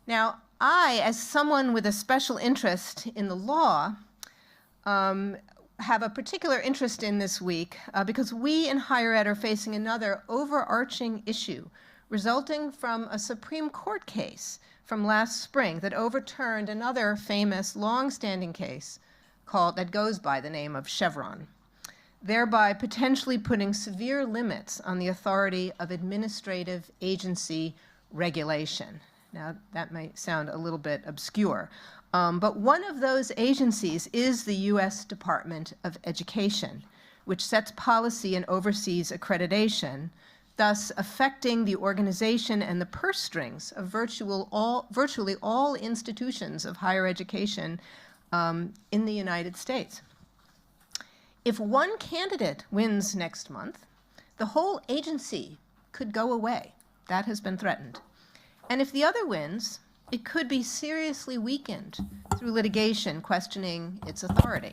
Now, I, as someone with a special interest in the law, have a particular interest in this week because we in higher ed are facing another overarching issue resulting from a Supreme Court case from last spring that overturned another famous long-standing case that goes by the name of Chevron, thereby potentially putting severe limits on the authority of administrative agency regulation. Now, that might sound a little bit obscure, but one of those agencies is the U.S. Department of Education, which sets policy and oversees accreditation, thus affecting the organization and the purse strings of virtually all institutions of higher education in the United States. If one candidate wins next month, the whole agency could go away. That has been threatened. And if the other wins, it could be seriously weakened through litigation questioning its authority.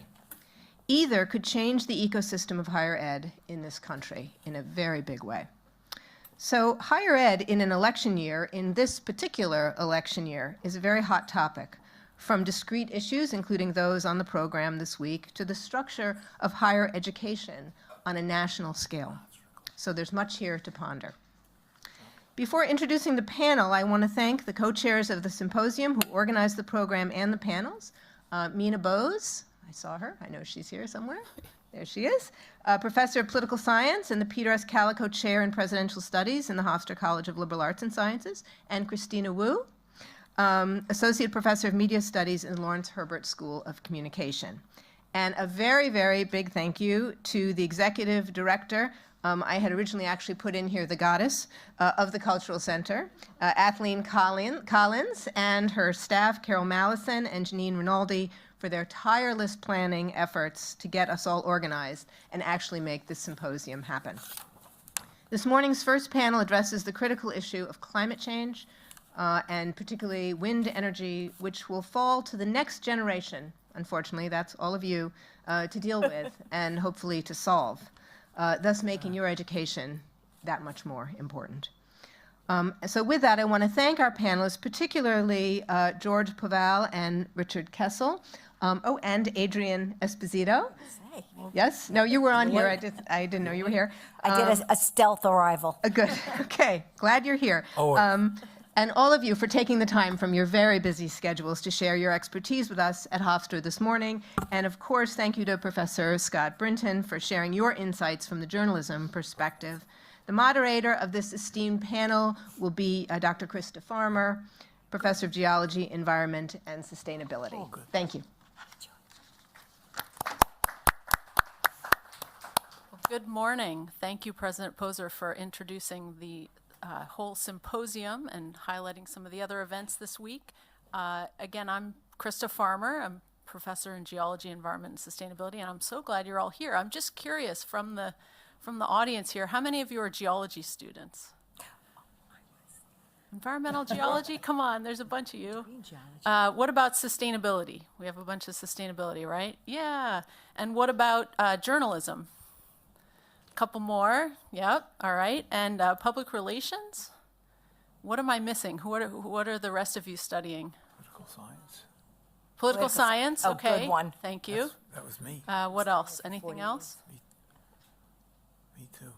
Either could change the ecosystem of higher ed in this country in a very big way. So higher ed in an election year, in this particular election year, is a very hot topic, from discrete issues, including those on the program this week, to the structure of higher education on a national scale. So there's much here to ponder. Before introducing the panel, I want to thank the co-chairs of the Symposium who organized the program and the panels. Mina Bose, I saw her, I know she's here somewhere. There she is. Professor of Political Science and the Peter S. Calico Chair in Presidential Studies in the Hofstra College of Liberal Arts and Sciences, and Christina Wu, Associate Professor of Media Studies in Lawrence Herbert School of Communication. And a very, very big thank you to the Executive Director. I had originally actually put in here the goddess of the Cultural Center, Athleen Collins, and her staff, Carol Mallison and Janine Rinaldi, for their tireless planning efforts to get us all organized and actually make this symposium happen. This morning's first panel addresses the critical issue of climate change, and particularly wind energy, which will fall to the next generation, unfortunately, that's all of you, to deal with and hopefully to solve, thus making your education that much more important. So with that, I want to thank our panelists, particularly George Paval and Richard Kessel, and Adrian Esposito. Yes? No, you were on here. I didn't know you were here. I did a stealth arrival. Good. Okay. Glad you're here. And all of you for taking the time from your very busy schedules to share your expertise with us at Hofstra this morning. And of course, thank you to Professor Scott Brinton for sharing your insights from the journalism perspective. The moderator of this esteemed panel will be Dr. Krista Farmer, Professor of Geology, Environment, and Sustainability. Thank you. Good morning. Thank you, President Poser, for introducing the whole symposium and highlighting some of the other events this week. Again, I'm Krista Farmer. I'm professor in geology, environment, and sustainability, and I'm so glad you're all here. I'm just curious from the audience here, how many of you are geology students? Environmental geology? Come on, there's a bunch of you. What about sustainability? We have a bunch of sustainability, right? Yeah. And what about journalism? Couple more. Yep. All right. And public relations? What am I missing? What are the rest of you studying? Political science. Political science. Okay. Good one. Thank you. That was me. What else? Anything else? Me too.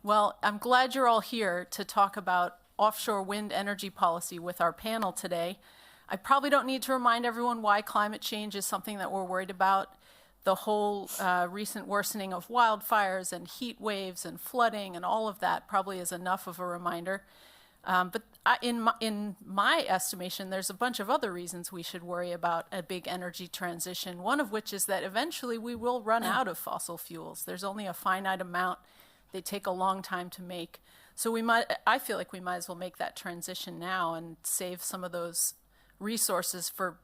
Well, I'm glad you're all here to talk about offshore wind energy policy with our panel today. I probably don't need to remind everyone why climate change is something that we're worried about. The whole recent worsening of wildfires and heat waves and flooding and all of that probably is enough of a reminder. But in my estimation, there's a bunch of other reasons we should worry about a big energy transition, one of which is that eventually we will run out of fossil fuels. There's only a finite amount. They take a long time to make. So I feel like we might as well make that transition now and save some of those resources for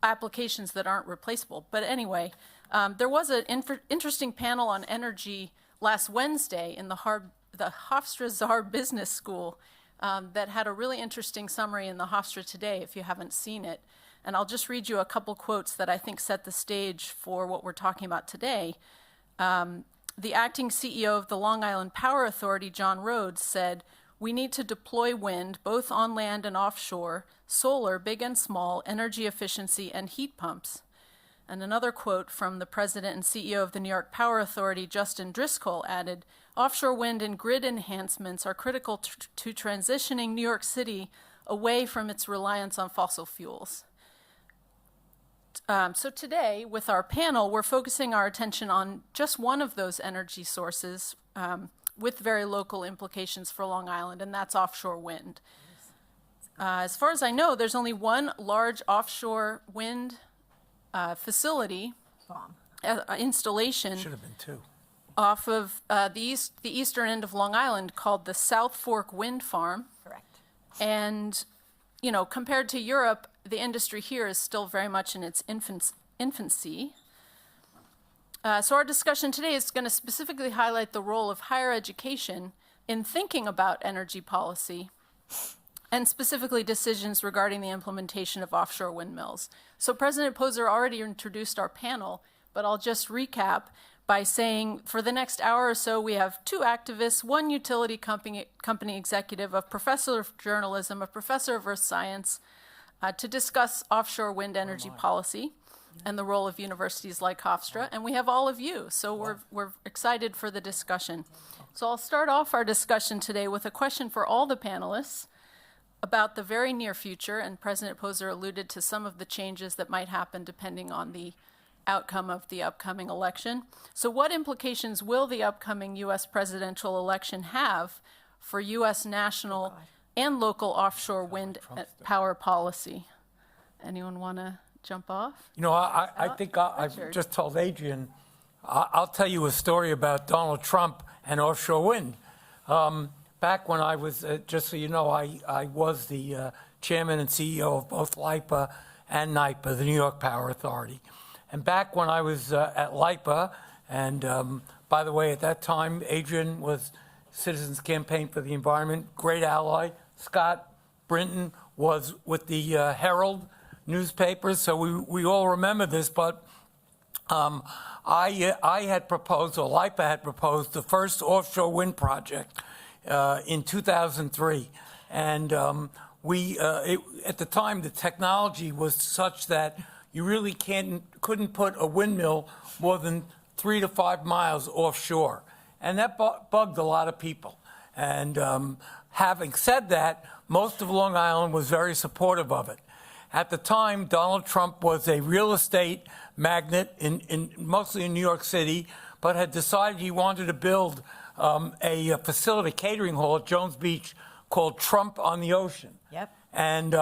applications that aren't replaceable. But anyway, there was an interesting panel on energy last Wednesday in the Hofstra Czar Business School that had a really interesting summary in the Hofstra Today, if you haven't seen it. And I'll just read you a couple quotes that I think set the stage for what we're talking about today. The acting CEO of the Long Island Power Authority, John Rhodes, said, we need to deploy wind, both on land and offshore, solar, big and small, energy efficiency, and heat pumps. And another quote from the president and CEO of the New York Power Authority, Justin Driscoll, added, "Offshore wind and grid enhancements are critical to transitioning New York City away from its reliance on fossil fuels." So today, with our panel, we're focusing our attention on just one of those energy sources with very local implications for Long Island, and that's offshore wind. As far as I know, there's only one large offshore wind facility installation Should have been two. off of the eastern end of Long Island called the South Fork Wind Farm. Correct. And, you know, compared to Europe, the industry here is still very much in its infancy. So our discussion today is going to specifically highlight the role of higher education in thinking about energy policy, and specifically decisions regarding the implementation of offshore windmills. So President Poser already introduced our panel, but I'll just recap by saying for the next hour or so, we have two activists, one utility company executive, a professor of journalism, a professor of earth science, to discuss offshore wind energy policy and the role of universities like Hofstra. And we have all of you, so we're excited for the discussion. So I'll start off our discussion today with a question for all the panelists about the very near future, and President Poser alluded to some of the changes that might happen depending on the outcome of the upcoming election. So what implications will the upcoming U.S. presidential election have for U.S. national and local offshore wind power policy? Anyone want to jump off? You know, I think I've Richard. just told Adrian, I'll tell you a story about Donald Trump and offshore wind. Back when I was, just so you know, I was the chairman and CEO of both LIPA and NYPA, the New York Power Authority. And back when I was at LIPA, and by the way, at that time, Adrian was Citizens Campaign for the Environment, great ally. Scott Brinton was with the Herald newspapers, so we all remember this, but I had proposed, or LIPA had proposed, the first offshore wind project in 2003. And at the time, the technology was such that you really couldn't put a windmill more than 3 to 5 miles offshore. And that bugged a lot of people. And having said that, most of Long Island was very supportive of it. At the time, Donald Trump was a real estate magnate, mostly in New York City, but had decided he wanted to build a facility, catering hall at Jones Beach called Trump on the Ocean. Yep. And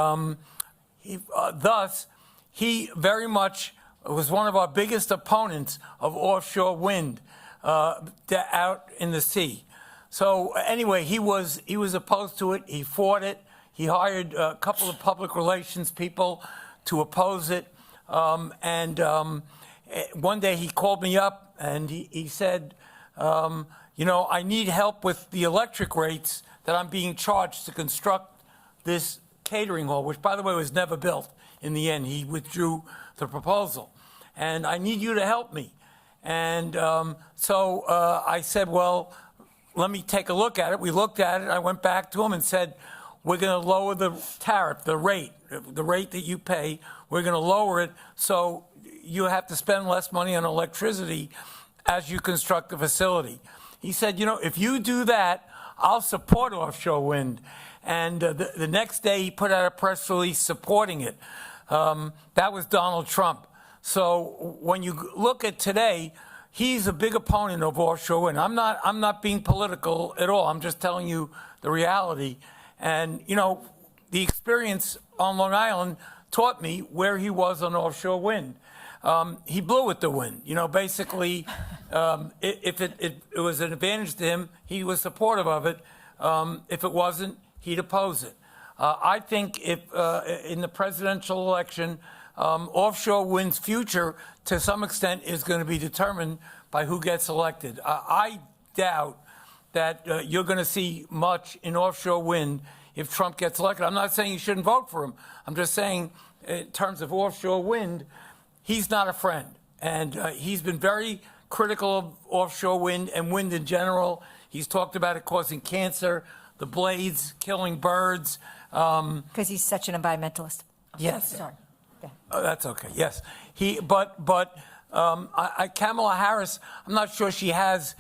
thus, he very much was one of our biggest opponents of offshore wind out in the sea. So anyway, he was opposed to it. He fought it. He hired a couple of public relations people to oppose it. One day he called me up and he said, you know, I need help with the electric rates that I'm being charged to construct this catering hall, which, by the way, was never built in the end. He withdrew the proposal. And I need you to help me. And so I said, well, let me take a look at it. We looked at it. I went back to him and said, we're going to lower the tariff, the rate that you pay. We're going to lower it so you have to spend less money on electricity as you construct the facility. He said, you know, if you do that, I'll support offshore wind. And the next day he put out a press release supporting it. That was Donald Trump. So when you look at today, he's a big opponent of offshore wind. I'm not being political at all. I'm just telling you the reality. And, you know, the experience on Long Island taught me where he was on offshore wind. He blew at the wind. You know, basically, if it was an advantage to him, he was supportive of it. If it wasn't, he'd oppose it. I think if in the presidential election, offshore wind's future, to some extent, is going to be determined by who gets elected. I doubt that you're going to see much in offshore wind if Trump gets elected. I'm not saying you shouldn't vote for him. I'm just saying, in terms of offshore wind, he's not a friend. And he's been very critical of offshore wind and wind in general. He's talked about it causing cancer. the blades killing birds. Because he's such an environmentalist. Yes. Sorry. Yeah. Oh, that's okay. Yes, Kamala Harris, I'm not sure she has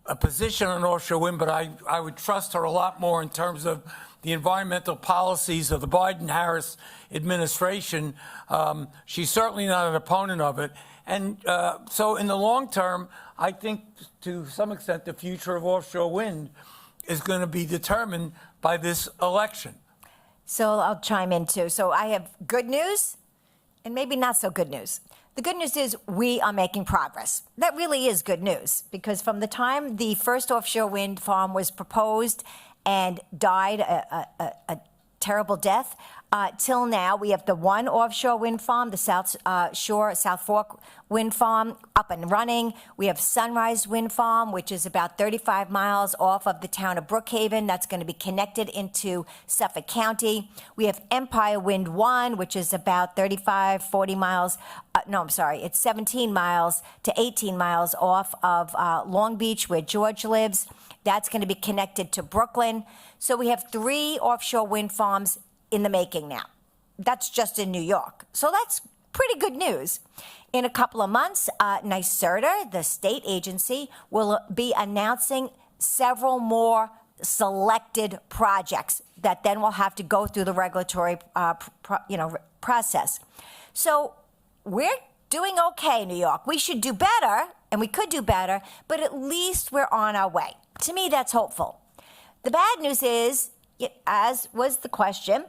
a position on offshore wind, but I would trust her a lot more in terms of the environmental policies of the Biden-Harris administration. She's certainly not an opponent of it, and so in the long term, I think to some extent the future of offshore wind is going to be determined by this election. So I'll chime in too. So I have good news and maybe not so good news. The good news is we are making progress. That really is good news because from the time the first offshore wind farm was proposed and died a terrible death, till now, we have the one offshore wind farm, the South Fork wind farm, up and running. We have Sunrise Wind Farm, which is about 35 miles off of the town of Brookhaven. That's going to be connected into Suffolk County. We have Empire Wind 1, which is about 40 miles. It's 17 miles to 18 miles off of Long Beach, where George lives. That's going to be connected to Brooklyn. So we have 3 offshore wind farms in the making now. That's just in New York. So that's pretty good news. In a couple of months, NYSERDA, the state agency, will be announcing several more selected projects that then will have to go through the regulatory process. So we're doing okay, New York. We should do better, and we could do better, but at least we're on our way. To me, that's hopeful. The bad news is, as was the question,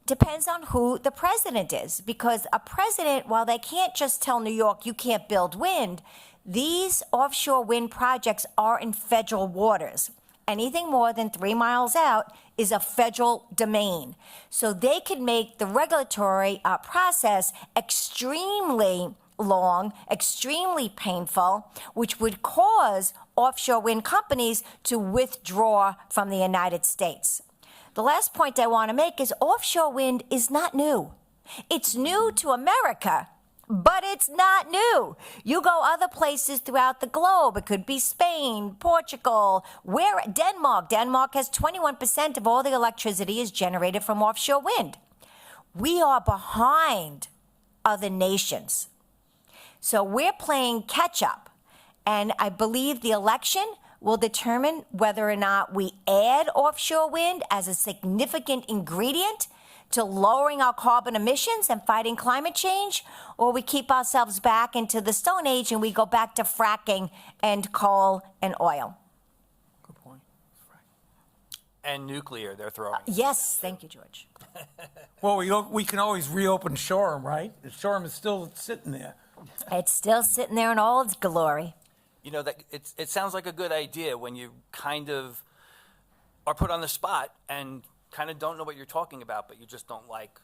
depends on who the president is. Because a president, while they can't just tell New York you can't build wind, these offshore wind projects are in federal waters. Anything more than 3 miles out is a federal domain. So they could make the regulatory process extremely long, extremely painful, which would cause offshore wind companies to withdraw from the United States. The last point I want to make is offshore wind is not new. It's new to America, but it's not new. You go other places throughout the globe. It could be Spain, Portugal, Denmark. Denmark has 21% of all the electricity is generated from offshore wind. We are behind other nations. So we're playing catch up. And I believe the election will determine whether or not we add offshore wind as a significant ingredient to lowering our carbon emissions and fighting climate change, or we keep ourselves back into the Stone Age and we go back to fracking and coal and oil. Good point. And nuclear, they're throwing. Yes, thank you, George. Well, we can always reopen Shoreham, right? Shoreham is still sitting there. It's still sitting there in all its glory. You know, that it sounds like a good idea when you kind of are put on the spot and kind of don't know what you're talking about, but you just don't like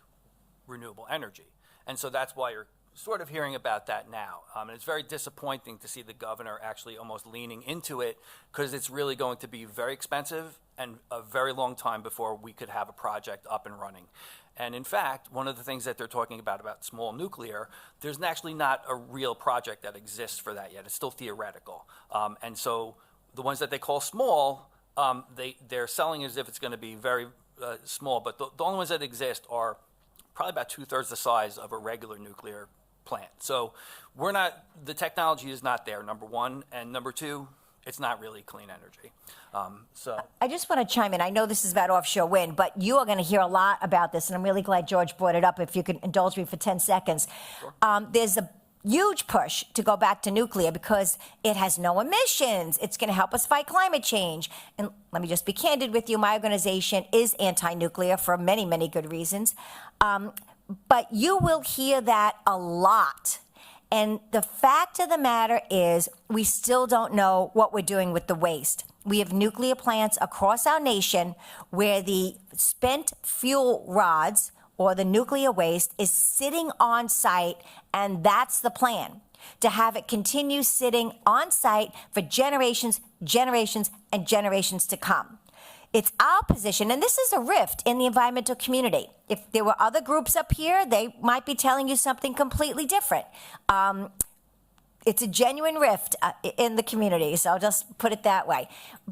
renewable energy. And so that's why you're sort of hearing about that now. And it's very disappointing to see the governor actually almost leaning into it because it's really going to be very expensive and a very long time before we could have a project up and running. And in fact, one of the things that they're talking about small nuclear, there's actually not a real project that exists for that yet. It's still theoretical. And so the ones that they call small, they're selling as if it's going to be very small, but the only ones that exist are probably about 2/3 the size of a regular nuclear plant. So the technology is not there, number one, and number two, it's not really clean energy. I just want to chime in. I know this is about offshore wind, but you are going to hear a lot about this, and I'm really glad George brought it up. If you could indulge me for 10 seconds. Sure. There's a huge push to go back to nuclear because it has no emissions. It's going to help us fight climate change. And let me just be candid with you. My organization is anti-nuclear for many, many good reasons. But you will hear that a lot. And the fact of the matter is we still don't know what we're doing with the waste. We have nuclear plants across our nation where the spent fuel rods or the nuclear waste is sitting on site, and that's the plan, to have it continue sitting on site for generations, generations, and generations to come. It's our position, and this is a rift in the environmental community. If there were other groups up here, they might be telling you something completely different. It's a genuine rift in the community, so I'll just put it that way.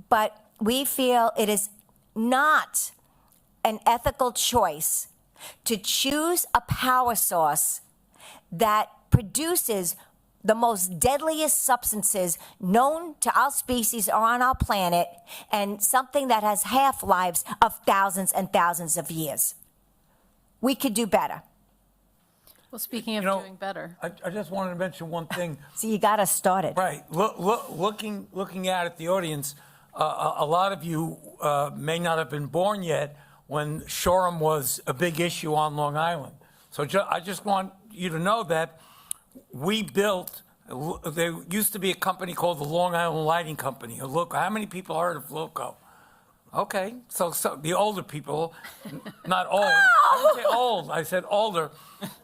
But we feel it is not an ethical choice to choose a power source that produces the most deadliest substances known to our species or on our planet, and something that has half-lives of thousands and thousands of years. We could do better. Well, speaking of You know, doing better, I just wanted to mention one thing. So you got us started. Right. Looking out at the audience, a lot of you may not have been born yet when Shoreham was a big issue on Long Island. So I just want you to know that we built, there used to be a company called the Long Island Lighting Company. Look, how many people heard of LOCO? Okay, so the older people, not old. I didn't say old, I said older,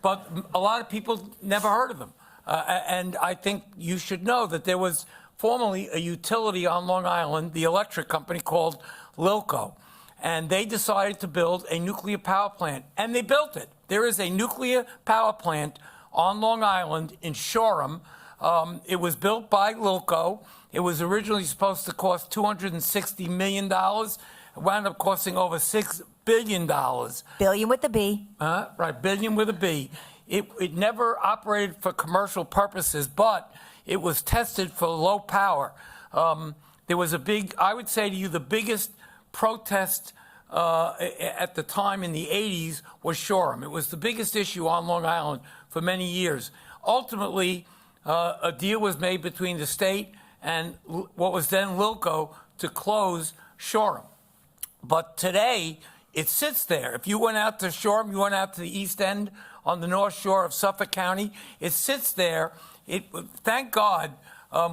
but a lot of people never heard of them. And I think you should know that there was formerly a utility on Long Island, the electric company called LILCO, and they decided to build a nuclear power plant, and they built it. There is a nuclear power plant on Long Island in Shoreham. It was built by LILCO. It was originally supposed to cost $260 million. It wound up costing over $6 billion. Billion with the B. Right, billion with a B. It never operated for commercial purposes, but it was tested for low power. There was a big, I would say to you, the biggest protest at the time in the 80s was Shoreham. It was the biggest issue on Long Island for many years. Ultimately, a deal was made between the state and what was then LILCO to close Shoreham. But today, it sits there. If you went out to Shoreham, you went out to the East End on the North Shore of Suffolk County, it sits there. Thank God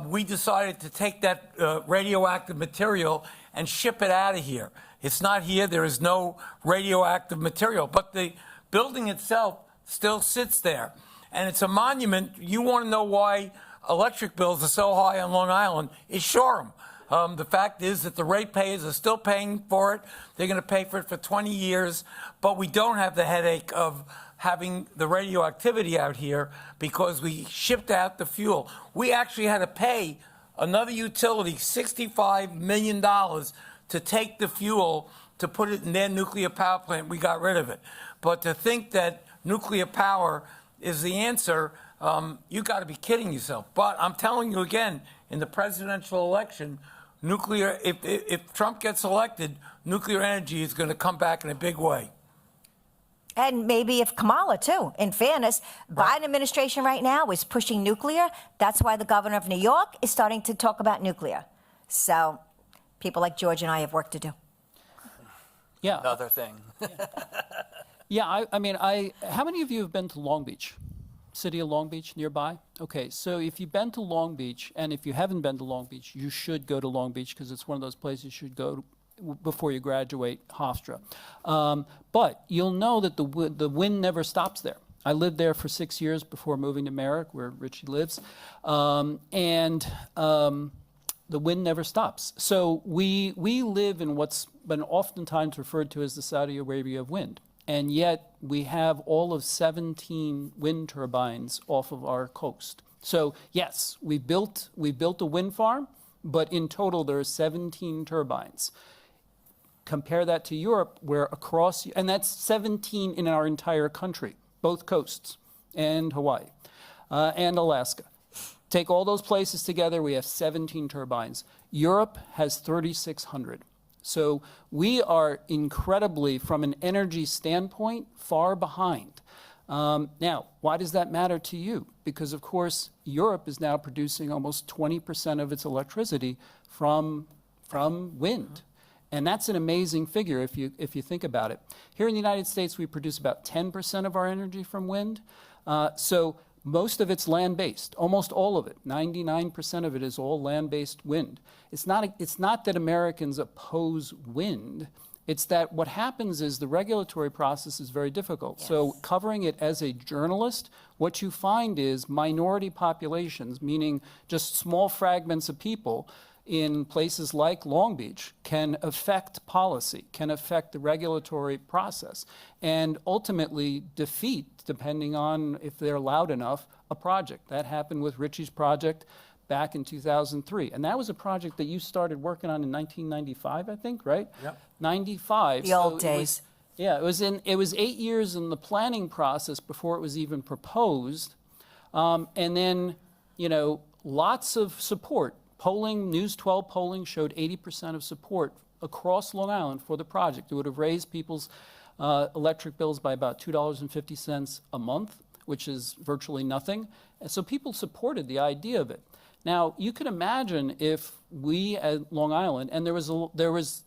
we decided to take that radioactive material and ship it out of here. It's not here. There is no radioactive material. But the building itself still sits there. And it's a monument. You want to know why electric bills are so high on Long Island? It's Shoreham. The fact is that the ratepayers are still paying for it. They're going to pay for it for 20 years. But we don't have the headache of having the radioactivity out here because we shipped out the fuel. We actually had to pay another utility $65 million to take the fuel to put it in their nuclear power plant. We got rid of it. But to think that nuclear power is the answer, you got to be kidding yourself. But I'm telling you again, in the presidential election, nuclear, if Trump gets elected, nuclear energy is going to come back in a big way. And maybe if Kamala, too. In fairness, Biden administration right now is pushing nuclear. That's why the governor of New York is starting to talk about nuclear. So people like George and I have work to do. Yeah. Another thing. Yeah, I mean, how many of you have been to Long Beach? City of Long Beach nearby? Okay, so if you've been to Long Beach, and if you haven't been to Long Beach, you should go to Long Beach because it's one of those places you should go to before you graduate Hofstra. But you'll know that the wind never stops there. I lived there for 6 years before moving to Merrick, where Richie lives, and the wind never stops. So we live in what's been oftentimes referred to as the Saudi Arabia of wind. And yet we have all of 17 wind turbines off of our coast. So yes, we built a wind farm, but in total there are 17 turbines. Compare that to Europe, where across, and that's 17 in our entire country, both coasts, and Hawaii, and Alaska. Take all those places together, we have 17 turbines. Europe has 3,600. So we are incredibly, from an energy standpoint, far behind. Now, why does that matter to you? Because, of course, Europe is now producing almost 20% of its electricity from wind. And that's an amazing figure if you think about it. Here in the United States, we produce about 10% of our energy from wind. So most of it's land-based, almost all of it. 99% of it is all land-based wind. It's not that Americans oppose wind. It's that what happens is the regulatory process is very difficult. Yes. So covering it as a journalist, what you find is minority populations, meaning just small fragments of people in places like Long Beach, can affect policy, can affect the regulatory process, and ultimately defeat, depending on if they're loud enough, a project. That happened with Richie's project back in 2003. And that was a project that you started working on in 1995, I think, right? Yep. 95. The old it was- days. yeah, it was 8 years in the planning process before it was even proposed. And then, lots of support. Polling, News 12 polling showed 80% of support across Long Island for the project. It would have raised people's electric bills by about $2.50 a month, which is virtually nothing. And so people supported the idea of it. Now, you can imagine if we at Long Island, and there was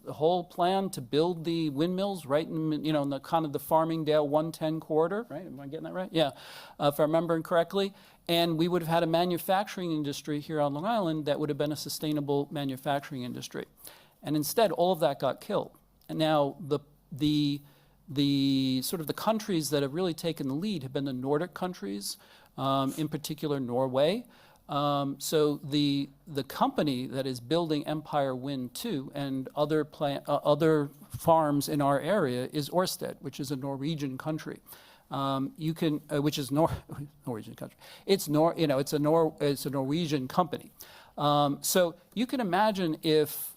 a whole plan to build the windmills right in, in the kind of the Farmingdale 110 corridor, right? Am I getting that right? Yeah, if I remember correctly. And we would have had a manufacturing industry here on Long Island that would have been a sustainable manufacturing industry. And instead, all of that got killed. And now the sort of the countries that have really taken the lead have been the Nordic countries, in particular Norway. So the company that is building Empire Wind 2 and other farms in our area is Ørsted, which is a Norwegian country. Which is Norwegian country. It's a Norwegian company. So you can imagine if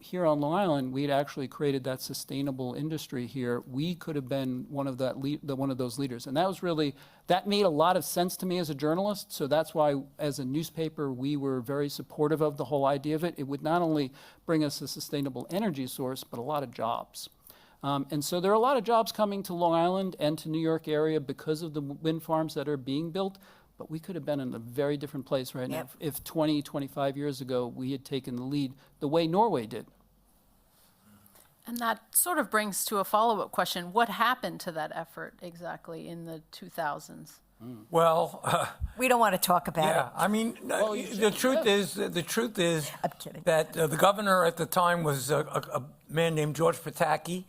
here on Long Island we'd actually created that sustainable industry here, we could have been one of those leaders. And that made a lot of sense to me as a journalist. So that's why, as a newspaper, we were very supportive of the whole idea of it. It would not only bring us a sustainable energy source, but a lot of jobs. And so there are a lot of jobs coming to Long Island and to New York area because of the wind farms that are being built. But we could have been in a very different place right now if 20, 25 years ago we had taken the lead the way Norway did. And that sort of brings to a follow-up question. What happened to that effort exactly in the 2000s? Well, We don't want to talk about yeah, it. I mean, the truth is I'm kidding. that the governor at the time was a man named George Pataki.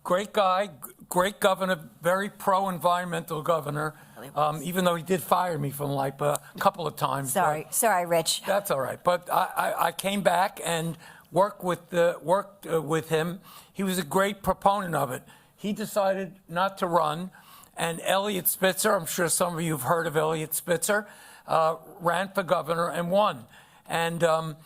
Great guy, great governor, very pro-environmental governor, even though he did fire me from LIPA a couple of times. Sorry, Rich. That's all right. But I came back and worked with him. He was a great proponent of it. He decided not to run, and Elliot Spitzer, I'm sure some of you have heard of Elliot Spitzer, ran for governor and won. And a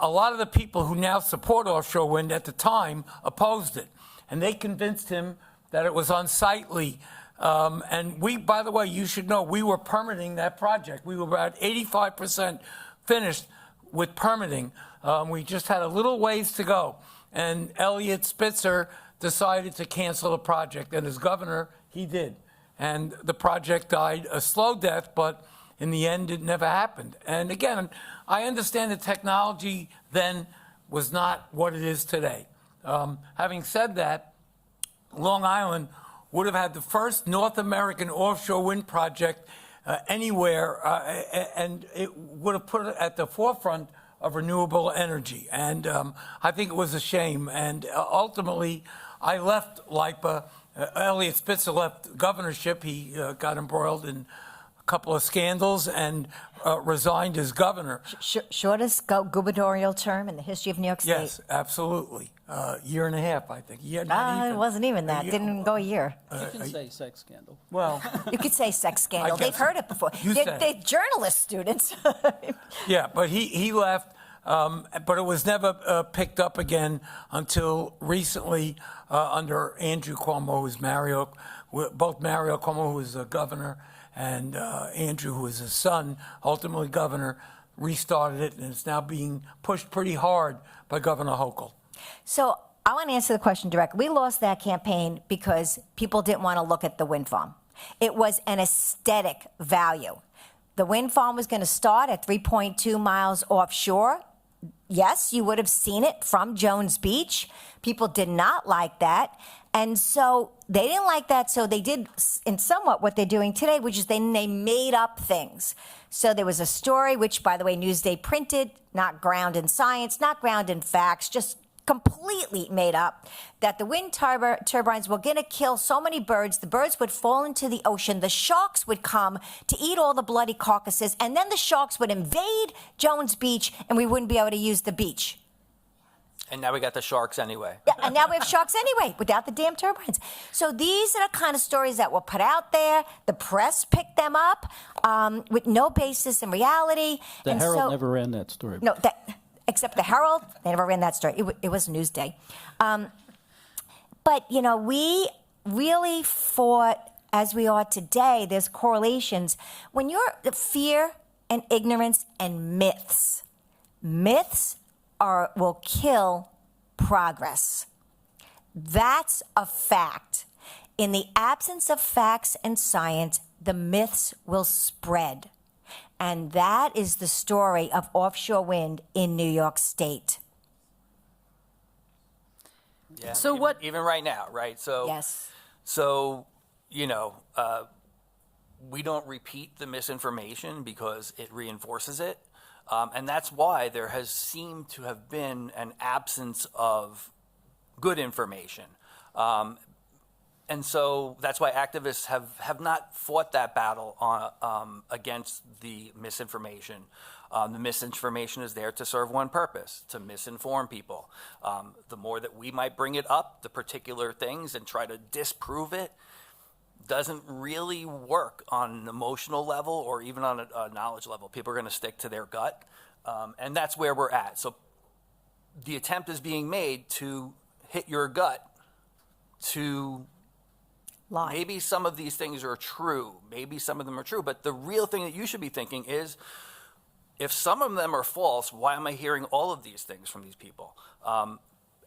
lot of the people who now support offshore wind at the time opposed it. And they convinced him that it was unsightly. And we, by the way, you should know, we were permitting that project. We were about 85% finished with permitting. We just had a little ways to go. And Elliot Spitzer decided to cancel the project. And as governor, he did. And the project died a slow death, but in the end, it never happened. And again, I understand the technology then was not what it is today. Having said that, Long Island would have had the first North American offshore wind project anywhere, and it would have put it at the forefront of renewable energy. And I think it was a shame. And ultimately, I left LIPA. Elliot Spitzer left governorship. He got embroiled in a couple of scandals and resigned as governor. Shortest gubernatorial term in the history of New York State. Yes, absolutely. Year and a half, I think. Not It wasn't even that. Didn't go a year. You can say sex scandal. Well, You could say sex scandal. I guess They've heard it before. you said They're journalist students. yeah, but he left, but it was never picked up again until recently under Andrew Cuomo, both Mario Cuomo, who was a governor, and Andrew, who was his son, ultimately governor, restarted it, and it's now being pushed pretty hard by Governor Hochul. So I want to answer the question directly. We lost that campaign because people didn't want to look at the wind farm. It was an aesthetic value. The wind farm was going to start at 3.2 miles offshore. Yes, you would have seen it from Jones Beach. People did not like that. And so they didn't like that, so they did in somewhat what they're doing today, which is they made up things. So there was a story, which, by the way, Newsday printed, not ground in science, not ground in facts, just completely made up, that the wind turbines were going to kill so many birds, the birds would fall into the ocean, the sharks would come to eat all the bloody carcasses, and then the sharks would invade Jones Beach, and we wouldn't be able to use the beach. And now we got the sharks anyway. Yeah, and now we have sharks anyway, without the damn turbines. So these are the kind of stories that were put out there. The press picked them up with no basis in reality. The And Herald so, never ran that story. No, except the Herald, they never ran that story. It was Newsday. But, you know, we really fought, as we are today, there's correlations. When you're fear and ignorance and myths will kill progress. That's a fact. In the absence of facts and science, the myths will spread. And that is the story of offshore wind in New York State. Yeah. So even right now, right? So Yes. So, you know, we don't repeat the misinformation because it reinforces it. And that's why there has seemed to have been an absence of good information. And so that's why activists have not fought that battle against the misinformation. The misinformation is there to serve one purpose, to misinform people. The more that we might bring it up, the particular things, and try to disprove it, doesn't really work on an emotional level or even on a knowledge level. People are going to stick to their gut, and that's where we're at. So the attempt is being made to hit your gut to Lie. maybe some of these things are true, maybe some of them are true, but the real thing that you should be thinking is, if some of them are false, why am I hearing all of these things from these people?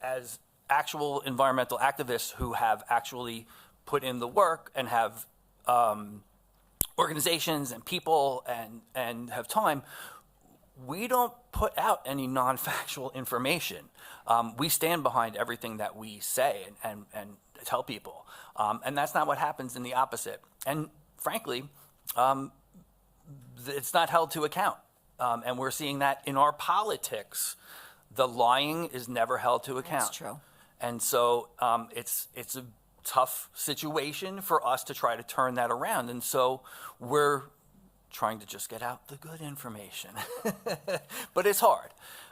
As actual environmental activists who have actually put in the work and have organizations and people and have time, we don't put out any non-factual information. We stand behind everything that we say and tell people. And that's not what happens in the opposite. And frankly, it's not held to account. And we're seeing that in our politics. The lying is never held to account. That's true. And so it's a tough situation for us to try to turn that around. And so we're trying to just get out the good information. But it's hard.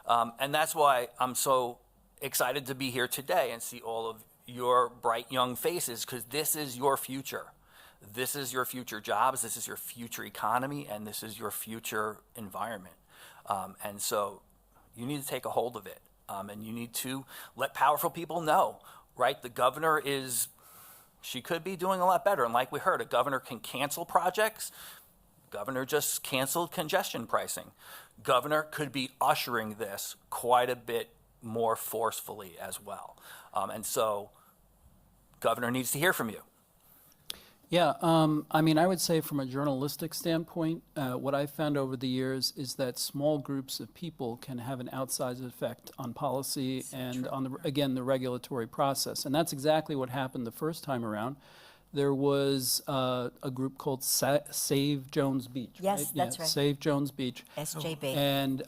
And that's why I'm so excited to be here today and see all of your bright young faces, because this is your future. This is your future jobs, this is your future economy, and this is your future environment. And so you need to take a hold of it. And you need to let powerful people know, right? The governor she could be doing a lot better. And like we heard, a governor can cancel projects. Governor just canceled congestion pricing. Governor could be ushering this quite a bit more forcefully as well. And so governor needs to hear from you. Yeah, I mean, I would say from a journalistic standpoint, what I've found over the years is that small groups of people can have an outsized effect on policy and on, the regulatory process. And that's exactly what happened the first time around. There was a group called Save Jones Beach. Yes, right? that's Yeah, right. Save Jones Beach. SJB. And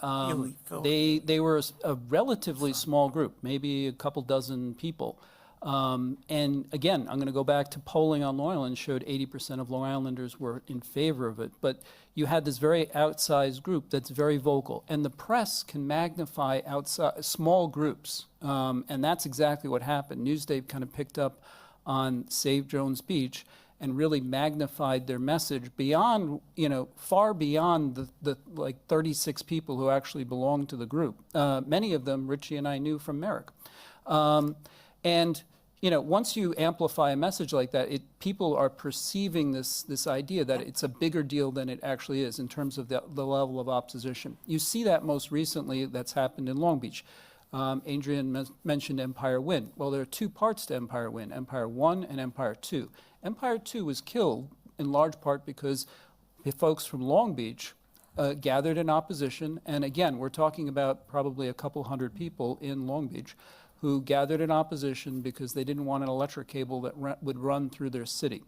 they were a relatively small group, maybe a couple dozen people. And again, I'm going to go back to polling on Long Island showed 80% of Long Islanders were in favor of it. But you had this very outsized group that's very vocal. And the press can magnify small groups. And that's exactly what happened. Newsday kind of picked up on Save Jones Beach and really magnified their message beyond, far beyond the like 36 people who actually belonged to the group. Many of them Richie and I knew from Merrick. And once you amplify a message like that, people are perceiving this idea that it's a bigger deal than it actually is in terms of the level of opposition. You see that most recently that's happened in Long Beach. Adrian mentioned Empire Wind. Well, there are two parts to Empire Wind, Empire 1 and Empire 2. Empire 2 was killed in large part because the folks from Long Beach gathered in opposition. And again, we're talking about probably a couple hundred people in Long Beach who gathered in opposition because they didn't want an electric cable that would run through their city.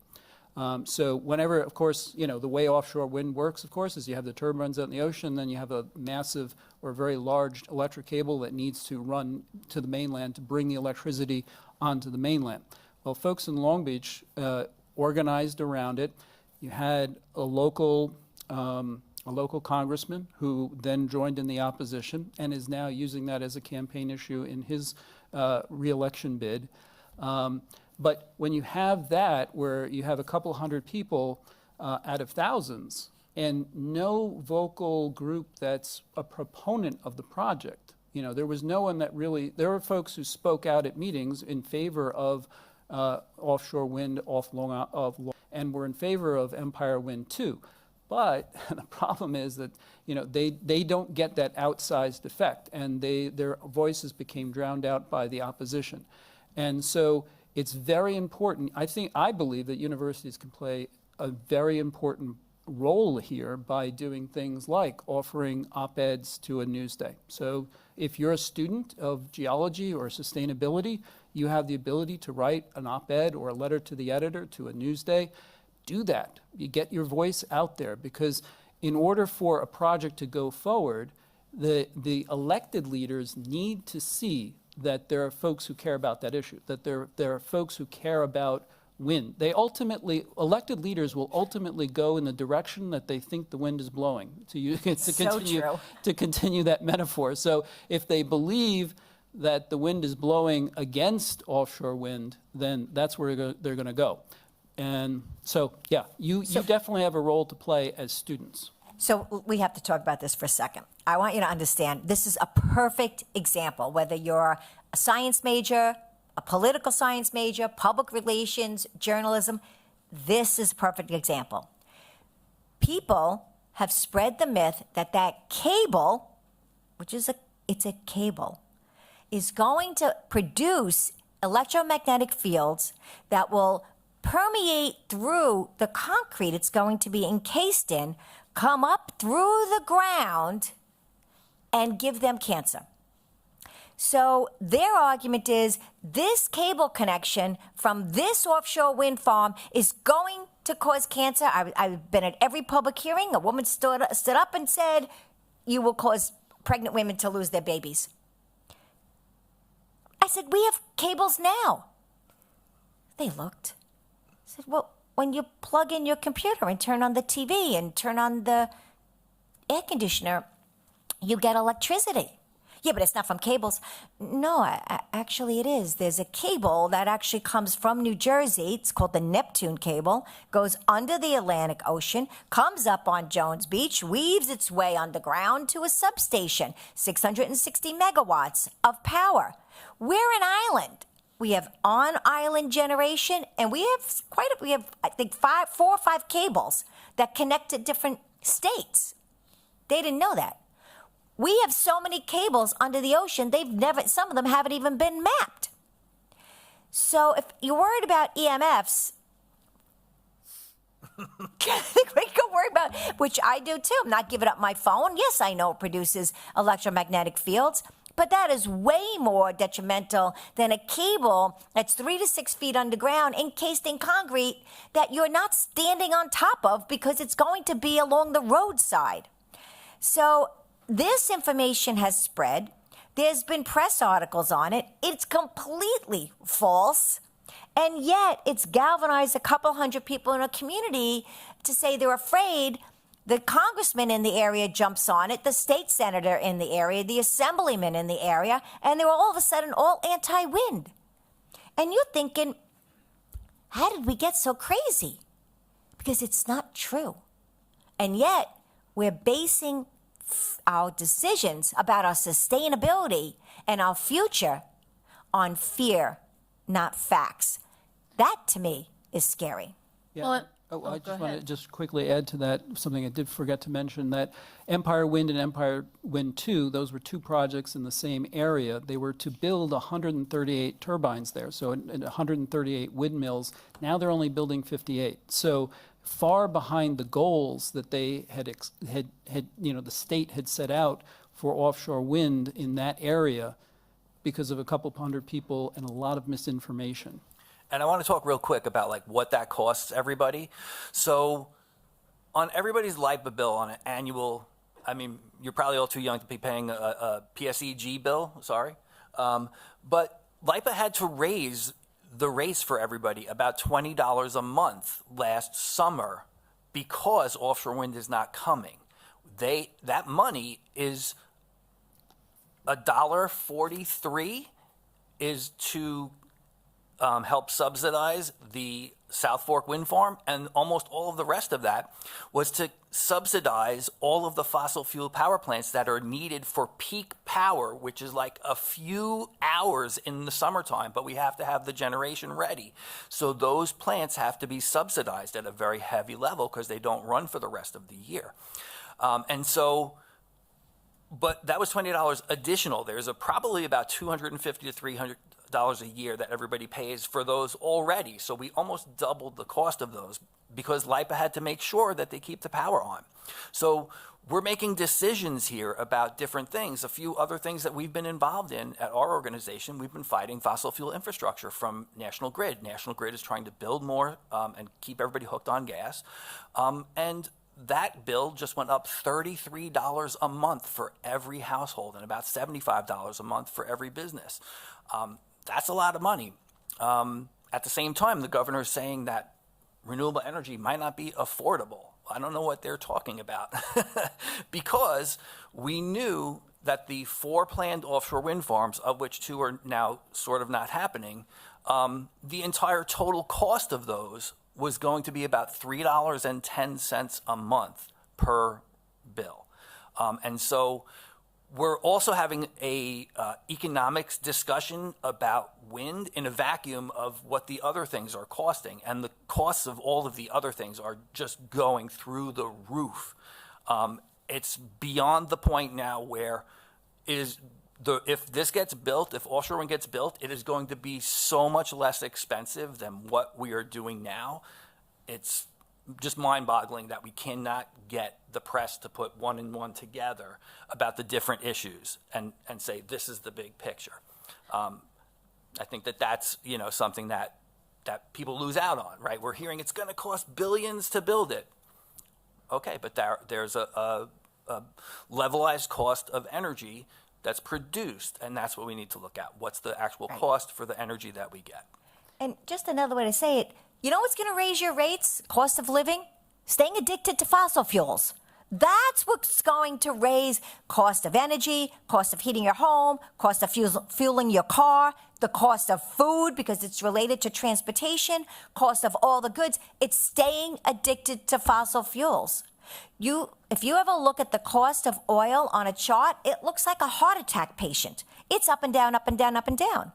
So whenever, of course, the way offshore wind works, of course, is you have the turbines out in the ocean, then you have a massive or very large electric cable that needs to run to the mainland to bring the electricity onto the mainland. Well, folks in Long Beach organized around it. You had a local a local congressman who then joined in the opposition and is now using that as a campaign issue in his reelection bid. But when you have that, where you have a couple hundred people out of thousands, and no vocal group that's a proponent of the project, there was no one that really, there were folks who spoke out at meetings in favor of offshore wind and were in favor of Empire Wind 2. But the problem is that they don't get that outsized effect, and their voices became drowned out by the opposition. And so it's very important. I believe that universities can play a very important role here by doing things like offering op-eds to a newsday. So if you're a student of geology or sustainability, you have the ability to write an op-ed or a letter to the editor to a newsday. Do that. You get your voice out there, because in order for a project to go forward, the elected leaders need to see that there are folks who care about that issue, that there are folks who care about wind. Elected leaders will ultimately go in the direction that they think the wind is blowing, to continue that metaphor. So if they believe that the wind is blowing against offshore wind, then that's where they're going to go. And so, yeah, you definitely have a role to play as students. So we have to talk about this for a second. I want you to understand this is a perfect example, whether you're a science major, a political science major, public relations, journalism, this is a perfect example. People have spread the myth that cable, which is it's a cable, is going to produce electromagnetic fields that will permeate through the concrete it's going to be encased in, come up through the ground, and give them cancer. So their argument is this cable connection from this offshore wind farm is going to cause cancer. I've been at every public hearing. A woman stood up and said, you will cause pregnant women to lose their babies. I said, we have cables now. They looked. I said, well, when you plug in your computer and turn on the TV and turn on the air conditioner, you get electricity. Yeah, but it's not from cables. No, actually it is. There's a cable that actually comes from New Jersey. It's called the Neptune cable, goes under the Atlantic Ocean, comes up on Jones Beach, weaves its way underground to a substation, 660 megawatts of power. We're an island. We have on-island generation, and we have I think 4 or 5 cables that connect to different states. They didn't know that. We have so many cables under the ocean, some of them haven't even been mapped. So if you're worried about EMFs, we can worry about, which I do too. I'm not giving up my phone. Yes, I know it produces electromagnetic fields, but that is way more detrimental than a cable that's 3 to 6 feet underground, encased in concrete, that you're not standing on top of because it's going to be along the roadside. So this information has spread. There's been press articles on it. It's completely false. And yet it's galvanized a couple hundred people in a community to say they're afraid. The congressman in the area jumps on it, the state senator in the area, the assemblyman in the area, and they were all of a sudden all anti-wind. And you're thinking, how did we get so crazy? Because it's not true. And yet we're basing our decisions about our sustainability and our future on fear, not facts. That, to me, is scary. Yeah. I just want to just quickly add to that something I did forget to mention, that Empire Wind and Empire Wind 2, those were 2 projects in the same area. They were to build 138 turbines there, so 138 windmills. Now they're only building 58. So far behind the goals that they had the state had set out for offshore wind in that area, because of a couple hundred people and a lot of misinformation. And I want to talk real quick about like what that costs everybody. So on everybody's LIPA bill on an annual, I mean, you're probably all too young to be paying a PSEG bill, sorry. But LIPA had to raise the rates for everybody about $20 a month last summer because offshore wind is not coming. that money is $1.43 is to help subsidize the South Fork wind farm, and almost all of the rest of that was to subsidize all of the fossil fuel power plants that are needed for peak power, which is like a few hours in the summertime, but we have to have the generation ready. So those plants have to be subsidized at a very heavy level because they don't run for the rest of the year. But that was $20 additional. There's probably about $250 to $300 a year that everybody pays for those already. So we almost doubled the cost of those because LIPA had to make sure that they keep the power on. So we're making decisions here about different things. A few other things that we've been involved in at our organization, we've been fighting fossil fuel infrastructure from National Grid. National Grid is trying to build more and keep everybody hooked on gas. And that bill just went up $33 a month for every household and about $75 a month for every business. That's a lot of money. At the same time, the governor is saying that renewable energy might not be affordable. I don't know what they're talking about because we knew that the 4 planned offshore wind farms, of which 2 are now sort of not happening, the entire total cost of those was going to be about $3.10 a month per bill. And so we're also having a economics discussion about wind in a vacuum of what the other things are costing. And the costs of all of the other things are just going through the roof. It's beyond the point now where if this gets built, if offshore wind gets built, it is going to be so much less expensive than what we are doing now. It's just mind-boggling that we cannot get the press to put one and one together about the different issues and say this is the big picture. I think that's something that people lose out on, right? We're hearing it's going to cost billions to build it. Okay, but there's a levelized cost of energy that's produced, and that's what we need to look at. What's the actual cost for the energy that we get? And just another way to say it, you know what's going to raise your rates, cost of living? Staying addicted to fossil fuels. That's what's going to raise cost of energy, cost of heating your home, cost of fueling your car, the cost of food because it's related to transportation, cost of all the goods. It's staying addicted to fossil fuels. If you ever look at the cost of oil on a chart, it looks like a heart attack patient. It's up and down, up and down, up and down.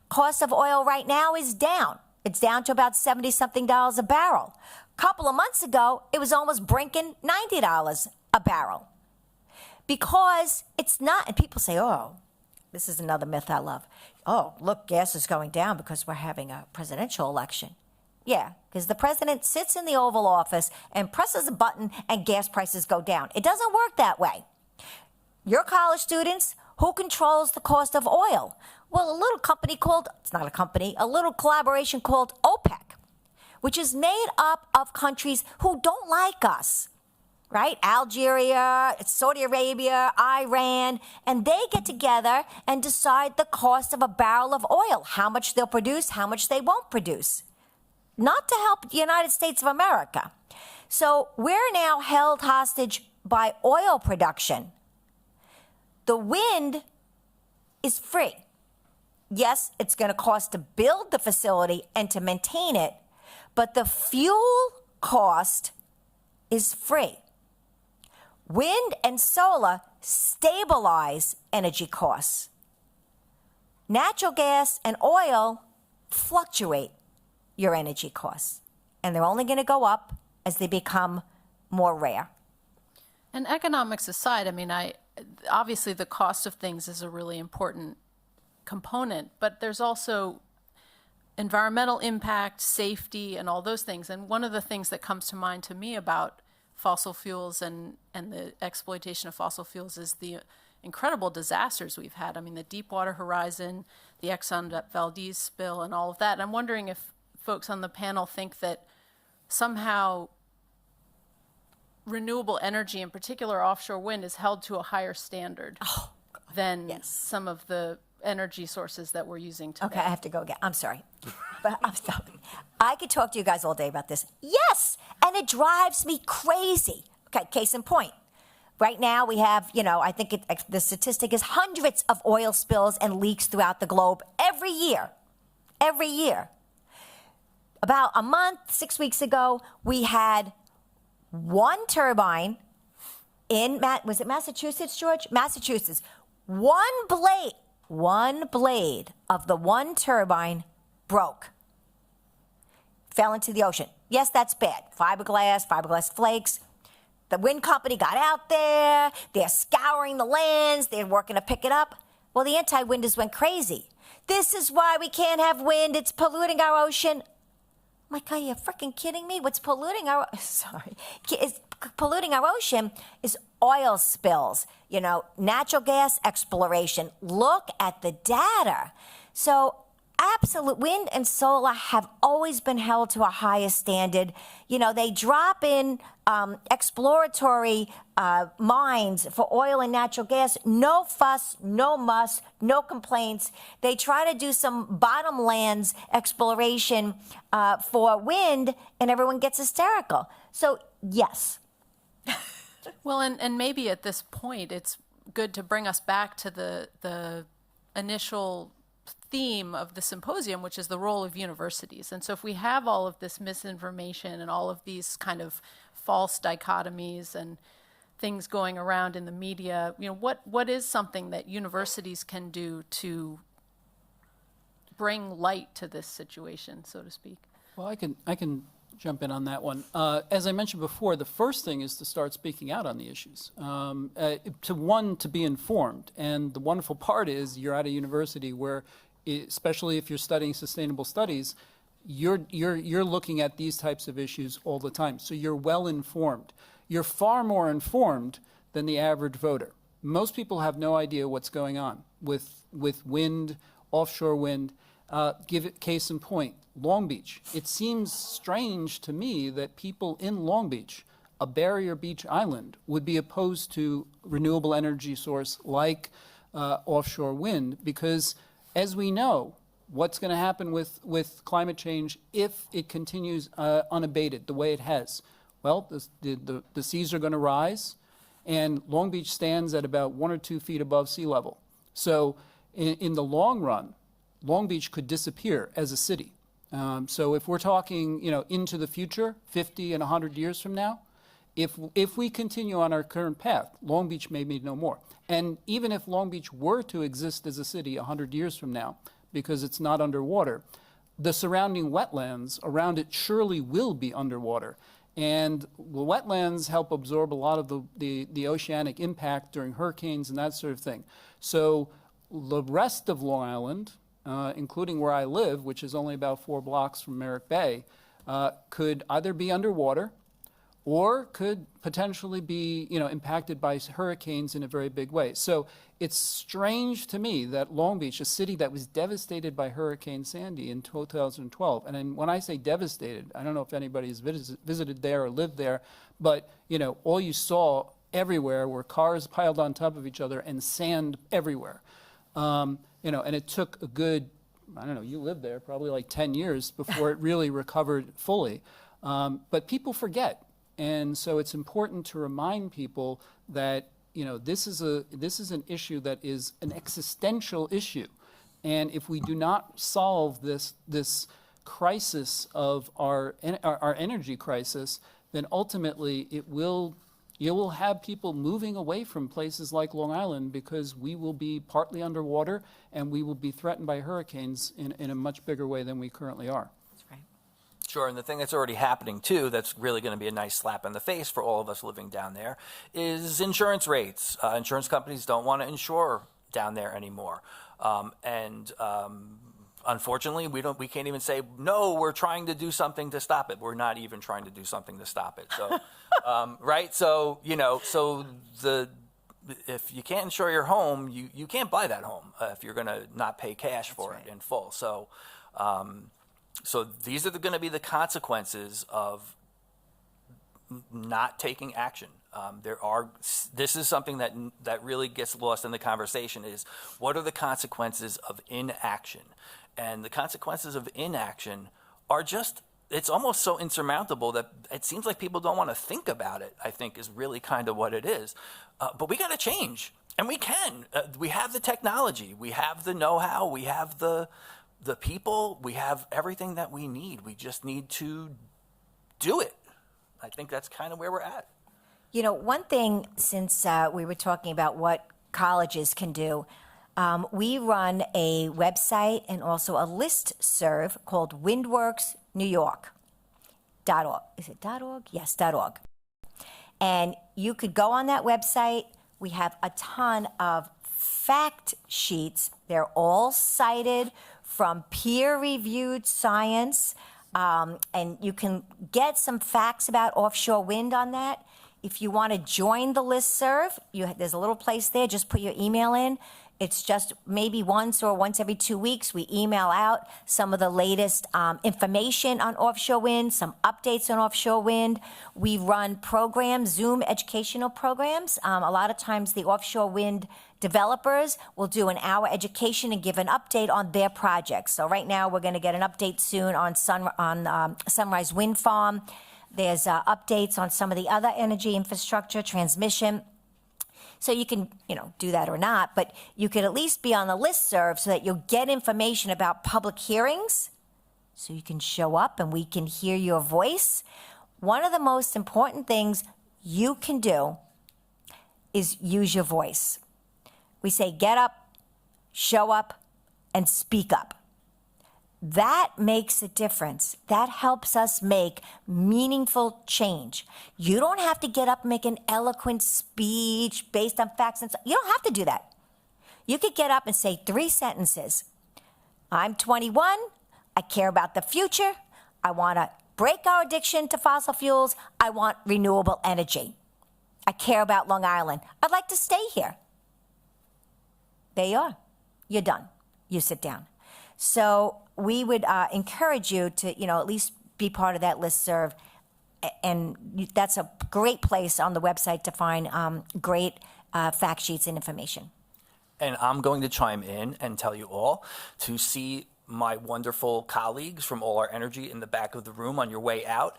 Cost of oil right now is down. It's down to about $70-something a barrel. A couple of months ago, it was almost brinking $90 a barrel. Because it's not, and people say, oh, this is another myth I love. Oh, look, gas is going down because we're having a presidential election. Yeah, because the president sits in the Oval Office and presses a button and gas prices go down. It doesn't work that way. Your college students, who controls the cost of oil? Well, a little company called, it's not a company, a little collaboration called OPEC, which is made up of countries who don't like us, right? Algeria, Saudi Arabia, Iran, and they get together and decide the cost of a barrel of oil, how much they'll produce, how much they won't produce. Not to help the United States of America. So we're now held hostage by oil production. The wind is free. Yes, it's going to cost to build the facility and to maintain it, but the fuel cost is free. Wind and solar stabilize energy costs. Natural gas and oil fluctuate your energy costs, and they're only going to go up as they become more rare. And economics aside, I mean, obviously the cost of things is a really important component, but there's also environmental impact, safety, and all those things. And one of the things that comes to mind to me about fossil fuels and the exploitation of fossil fuels is the incredible disasters we've had. I mean, the Deepwater Horizon, the Exxon Valdez spill, and all of that. And I'm wondering if folks on the panel think that somehow renewable energy, in particular offshore wind, is held to a higher standard than some of the energy sources that we're using today. Okay, I have to go again. I'm sorry. But I'm sorry. I could talk to you guys all day about this. Yes, and it drives me crazy. Okay, case in point. Right now, we have, I think the statistic is hundreds of oil spills and leaks throughout the globe every year. Every year. About a month, 6 weeks ago, we had one turbine in, was it Massachusetts, George? Massachusetts. One blade of the one turbine broke. Fell into the ocean. Yes, that's bad. Fiberglass flakes. The wind company got out there. They're scouring the lands. They're working to pick it up. Well, the anti-winders went crazy. This is why we can't have wind. It's polluting our ocean. My God, you're freaking kidding me? What's polluting our ocean is oil spills, natural gas exploration. Look at the data. So absolute wind and solar have always been held to a higher standard. They drop in exploratory mines for oil and natural gas. No fuss, no muss, no complaints. They try to do some bottomlands exploration for wind, and everyone gets hysterical. So, yes. Well, and maybe at this point, it's good to bring us back to the initial theme of the symposium, which is the role of universities. And so if we have all of this misinformation and all of these kind of false dichotomies and things going around in the media, what is something that universities can do to bring light to this situation, so to speak? Well, I can jump in on that one. As I mentioned before, the first thing is to start speaking out on the issues. To be informed. And the wonderful part is you're at a university where, especially if you're studying sustainable studies, you're looking at these types of issues all the time. So you're well informed. You're far more informed than the average voter. Most people have no idea what's going on with wind, offshore wind. Give it case in point, Long Beach. It seems strange to me that people in Long Beach, a barrier beach island, would be opposed to renewable energy source like offshore wind, because as we know, what's going to happen with climate change if it continues unabated the way it has? Well, the seas are going to rise, and Long Beach stands at about 1 or 2 feet above sea level. So in the long run, Long Beach could disappear as a city. So if we're talking, into the future, 50 and 100 years from now, if we continue on our current path, Long Beach may be no more. And even if Long Beach were to exist as a city 100 years from now, because it's not underwater, the surrounding wetlands around it surely will be underwater. And the wetlands help absorb a lot of the oceanic impact during hurricanes and that sort of thing. So the rest of Long Island, including where I live, which is only about 4 blocks from Merrick Bay, could either be underwater or could potentially be, impacted by hurricanes in a very big way. So it's strange to me that Long Beach, a city that was devastated by Hurricane Sandy in 2012, and when I say devastated, I don't know if anybody's visited there or lived there, but, all you saw everywhere were cars piled on top of each other and sand everywhere. And it took a good, you lived there, probably like 10 years before it really recovered fully. But people forget. And so it's important to remind people that, this is an issue that is an existential issue. And if we do not solve this crisis of our energy crisis, then ultimately you will have people moving away from places like Long Island because we will be partly underwater and we will be threatened by hurricanes in a much bigger way than we currently are. That's right. Sure, and the thing that's already happening too, that's really going to be a nice slap in the face for all of us living down there, is insurance rates. Insurance companies don't want to insure down there anymore. Unfortunately, we can't even say, no, we're trying to do something to stop it. We're not even trying to do something to stop it. So, right? So, if you can't insure your home, you can't buy that home if you're going to not pay cash for it in full. So, so these are going to be the consequences of not taking action. This is something that really gets lost in the conversation is what are the consequences of inaction? And the consequences of inaction are just it's almost so insurmountable that it seems like people don't want to think about it, I think is really kind of what it is. But we got to change, and we can. We have the technology, we have the know-how, we have the people, we have everything that we need. We just need to do it. I think that's kind of where we're at. You know, one thing, since we were talking about what colleges can do, we run a website and also a listserv called windworksnewyork.org. Is it .org? Yes, .org. And you could go on that website. We have a ton of fact sheets. They're all cited from peer-reviewed science, and you can get some facts about offshore wind on that. If you want to join the listserv, there's a little place there. Just put your email in. It's just maybe once every 2 weeks, we email out some of the latest information on offshore wind, some updates on offshore wind. We run programs, Zoom educational programs. A lot of times the offshore wind developers will do an hour education and give an update on their projects. So right now we're going to get an update soon on Sunrise Wind Farm. There's updates on some of the other energy infrastructure, transmission. So you can, do that or not, but you could at least be on the listserv so that you'll get information about public hearings, so you can show up and we can hear your voice. One of the most important things you can do is use your voice. We say get up, show up, and speak up. That makes a difference. That helps us make meaningful change. You don't have to get up and make an eloquent speech based on facts and stuff. You don't have to do that. You could get up and say 3 sentences. I'm 21. I care about the future. I want to break our addiction to fossil fuels. I want renewable energy. I care about Long Island. I'd like to stay here. There you are. You're done. You sit down. So we would encourage you to, at least be part of that listserv. And that's a great place on the website to find great fact sheets and information. And I'm going to chime in and tell you all to see my wonderful colleagues from All Our Energy in the back of the room on your way out.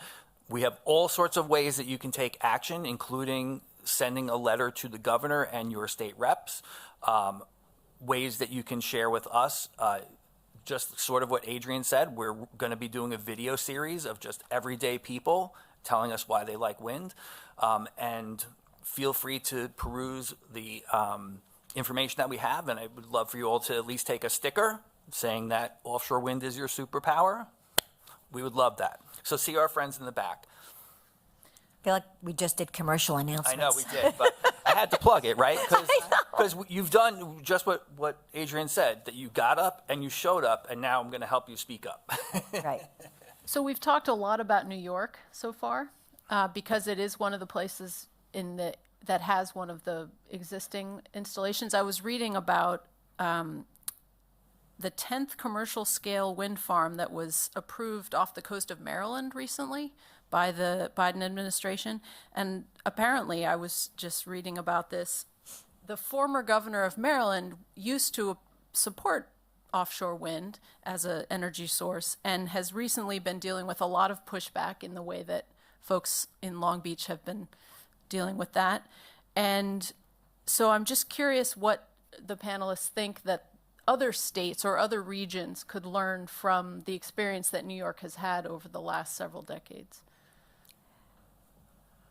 We have all sorts of ways that you can take action, including sending a letter to the governor and your state reps, ways that you can share with us. Just sort of what Adrian said, we're going to be doing a video series of just everyday people telling us why they like wind. And feel free to peruse the information that we have. And I would love for you all to at least take a sticker saying that offshore wind is your superpower. We would love that. So see our friends in the back. I feel like we just did commercial announcements. I know we did, but I had to plug it, right? Because you've done just what Adrian said, that you got up and you showed up, and now I'm going to help you speak up. Right. So we've talked a lot about New York so far, because it is one of the places that has one of the existing installations. I was reading about the 10th commercial scale wind farm that was approved off the coast of Maryland recently by the Biden administration. And apparently, I was just reading about this, the former governor of Maryland used to support offshore wind as an energy source and has recently been dealing with a lot of pushback in the way that folks in Long Beach have been dealing with that. And so I'm just curious what the panelists think that other states or other regions could learn from the experience that New York has had over the last several decades.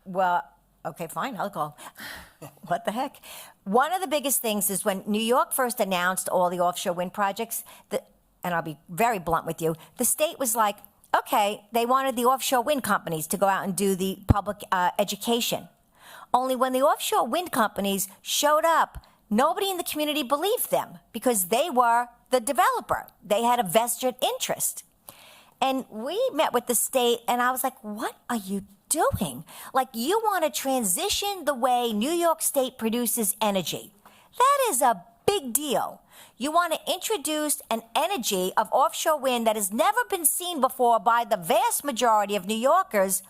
Well, okay, fine, I'll go. What the heck? One of the biggest things is when New York first announced all the offshore wind projects, and I'll be very blunt with you, the state was like, okay, they wanted the offshore wind companies to go out and do the public education. Only when the offshore wind companies showed up, nobody in the community believed them because they were the developer. They had a vested interest. And we met with the state, and I was like, what are you doing? Like, you want to transition the way New York State produces energy. That is a big deal. You want to introduce an energy of offshore wind that has never been seen before by the vast majority of New Yorkers,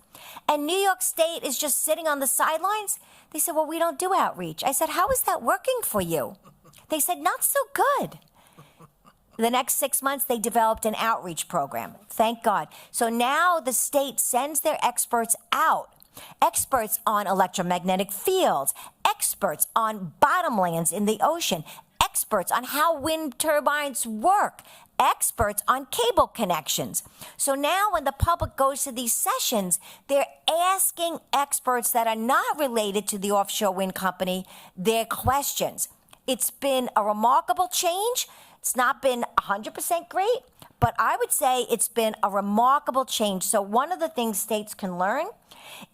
and New York State is just sitting on the sidelines? They said, well, we don't do outreach. I said, how is that working for you? They said, not so good. the next 6 months, they developed an outreach program. Thank God. So now the state sends their experts out. Experts on electromagnetic fields, experts on bottomlands in the ocean, experts on how wind turbines work, experts on cable connections. So now when the public goes to these sessions, they're asking experts that are not related to the offshore wind company their questions. It's been a remarkable change. It's not been 100% great, but I would say it's been a remarkable change. So one of the things states can learn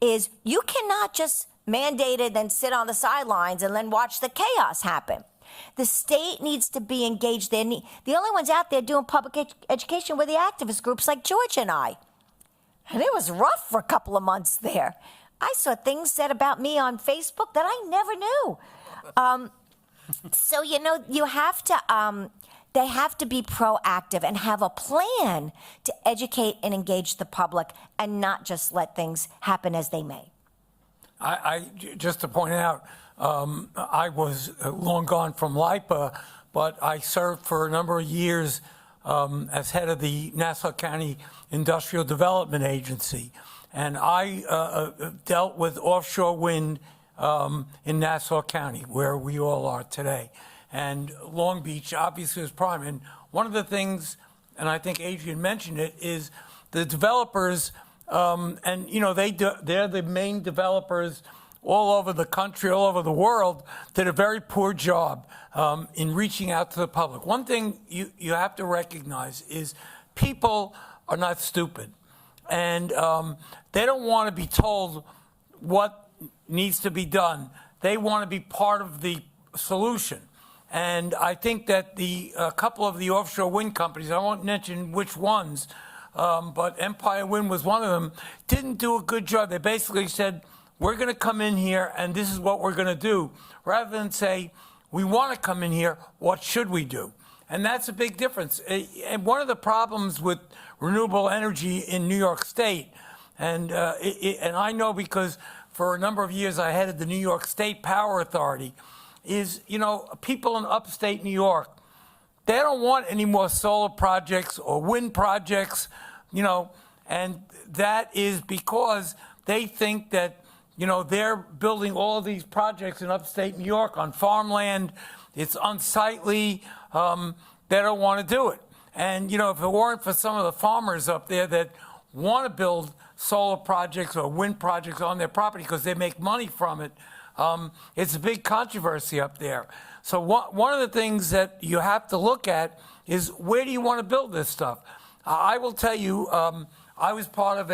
is you cannot just mandate it and sit on the sidelines and then watch the chaos happen. The state needs to be engaged there. The only ones out there doing public education were the activist groups like George and I. And it was rough for a couple of months there. I saw things said about me on Facebook that I never knew. So, you have to, they have to be proactive and have a plan to educate and engage the public and not just let things happen as they may. Just to point out, I was long gone from LIPA, but I served for a number of years as head of the Nassau County Industrial Development Agency. And I dealt with offshore wind in Nassau County, where we all are today. And Long Beach obviously is prime. And one of the things, and I think Adrian mentioned it, is the developers, they're the main developers all over the country, all over the world, did a very poor job in reaching out to the public. One thing you have to recognize is people are not stupid. And they don't want to be told what needs to be done. They want to be part of the solution. And I think that a couple of the offshore wind companies, I won't mention which ones, but Empire Wind was one of them, didn't do a good job. They basically said, we're going to come in here and this is what we're going to do, rather than say, we want to come in here, what should we do? And that's a big difference. And one of the problems with renewable energy in New York State, and I know because for a number of years I headed the New York State Power Authority, is, people in upstate New York, they don't want any more solar projects or wind projects, and that is because they think that, they're building all of these projects in upstate New York on farmland. It's unsightly. They don't want to do it. And, if it weren't for some of the farmers up there that want to build solar projects or wind projects on their property because they make money from it, it's a big controversy up there. So one of the things that you have to look at is, where do you want to build this stuff? I will tell you, I was part of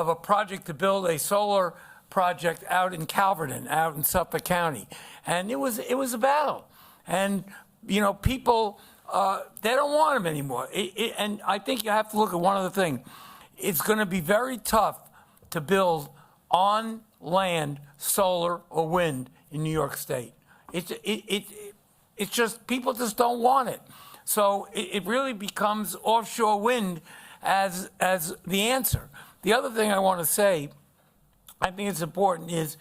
a project to build a solar project out in Calverton, out in Suffolk County, and it was a battle. And people they don't want them anymore. And I think you have to look at one other thing. It's going to be very tough to build on land solar or wind in New York State. It's just, people just don't want it. So it really becomes offshore wind as the answer. The other thing I want to say, I think it's important, is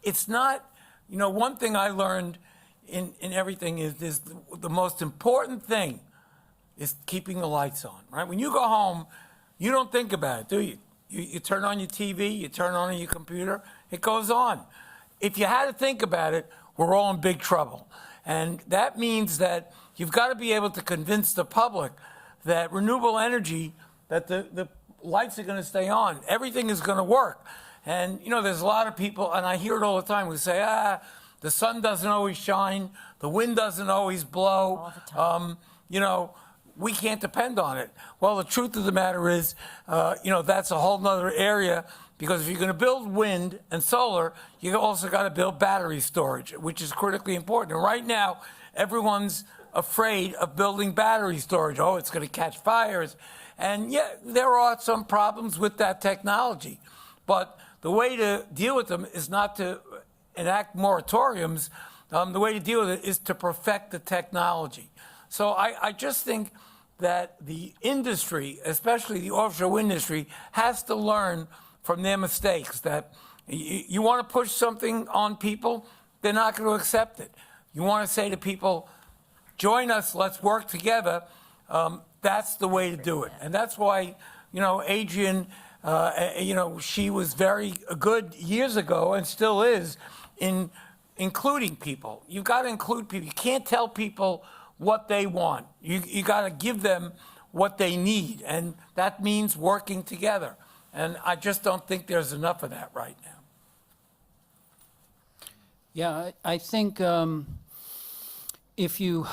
it's not, one thing I learned in everything is the most important thing is keeping the lights on, right? When you go home, you don't think about it, do you? You turn on your TV, you turn on your computer, it goes on. If you had to think about it, we're all in big trouble. And that means that you've got to be able to convince the public that renewable energy, that the lights are going to stay on. Everything is going to work. And, there's a lot of people, and I hear it all the time, who say, the sun doesn't always shine, the wind doesn't always blow, all the time. We can't depend on it. Well, the truth of the matter is, that's a whole nother area, because if you're going to build wind and solar, you also got to build battery storage, which is critically important. And right now, everyone's afraid of building battery storage. Oh, it's going to catch fires. And yeah, there are some problems with that technology. But the way to deal with them is not to enact moratoriums. The way to deal with it is to perfect the technology. So I just think that the industry, especially the offshore wind industry, has to learn from their mistakes, that you want to push something on people, they're not going to accept it. You want to say to people, join us, let's work together, that's the way to do it. And that's why, Adrian, she was very good years ago and still is in including people. You've got to include people. You can't tell people what they want. You got to give them what they need, and that means working together. And I just don't think there's enough of that right now. Yeah, I think if you,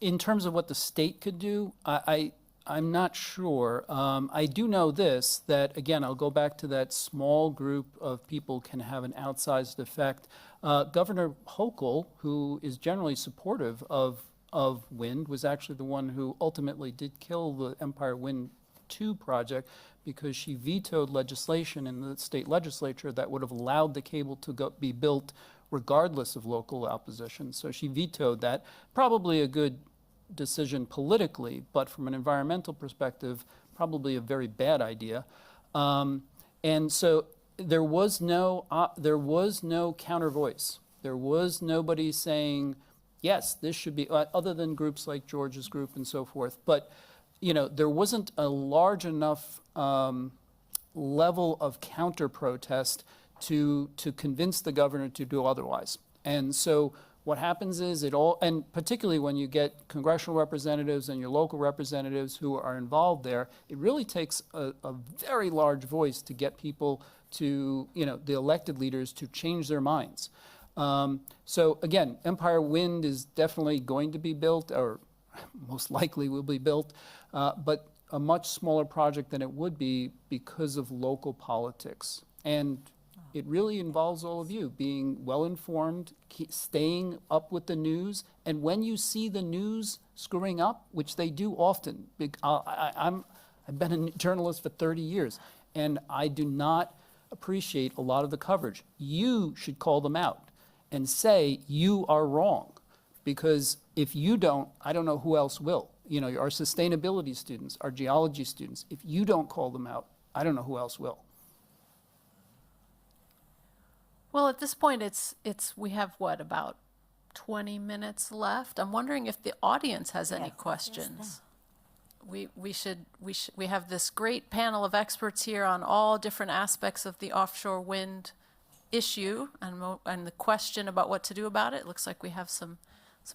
in terms of what the state could do, I'm not sure. I do know this, that again, I'll go back to that small group of people can have an outsized effect. Governor Hochul, who is generally supportive of wind, was actually the one who ultimately did kill the Empire Wind 2 project because she vetoed legislation in the state legislature that would have allowed the cable to be built regardless of local opposition. So she vetoed that. Probably a good decision politically, but from an environmental perspective, probably a very bad idea. And so there was no counter voice. There was nobody saying, yes, this should be, other than groups like George's group and so forth. But there wasn't a large enough level of counter protest to convince the governor to do otherwise. And so what happens is and particularly when you get congressional representatives and your local representatives who are involved there, it really takes a very large voice to get people to, the elected leaders to change their minds. So again, Empire Wind is definitely going to be built, or most likely will be built, but a much smaller project than it would be because of local politics. And it really involves all of you being well-informed, staying up with the news, and when you see the news screwing up, which they do often, I've been a journalist for 30 years, and I do not appreciate a lot of the coverage. You should call them out and say, you are wrong, because if you don't, I don't know who else will. Our sustainability students, our geology students, if you don't call them out, I don't know who else will. Well, at this point, we have about 20 minutes left. I'm wondering if the audience has any questions. We have this great panel of experts here on all different aspects of the offshore wind issue and the question about what to do about it. It looks like we have some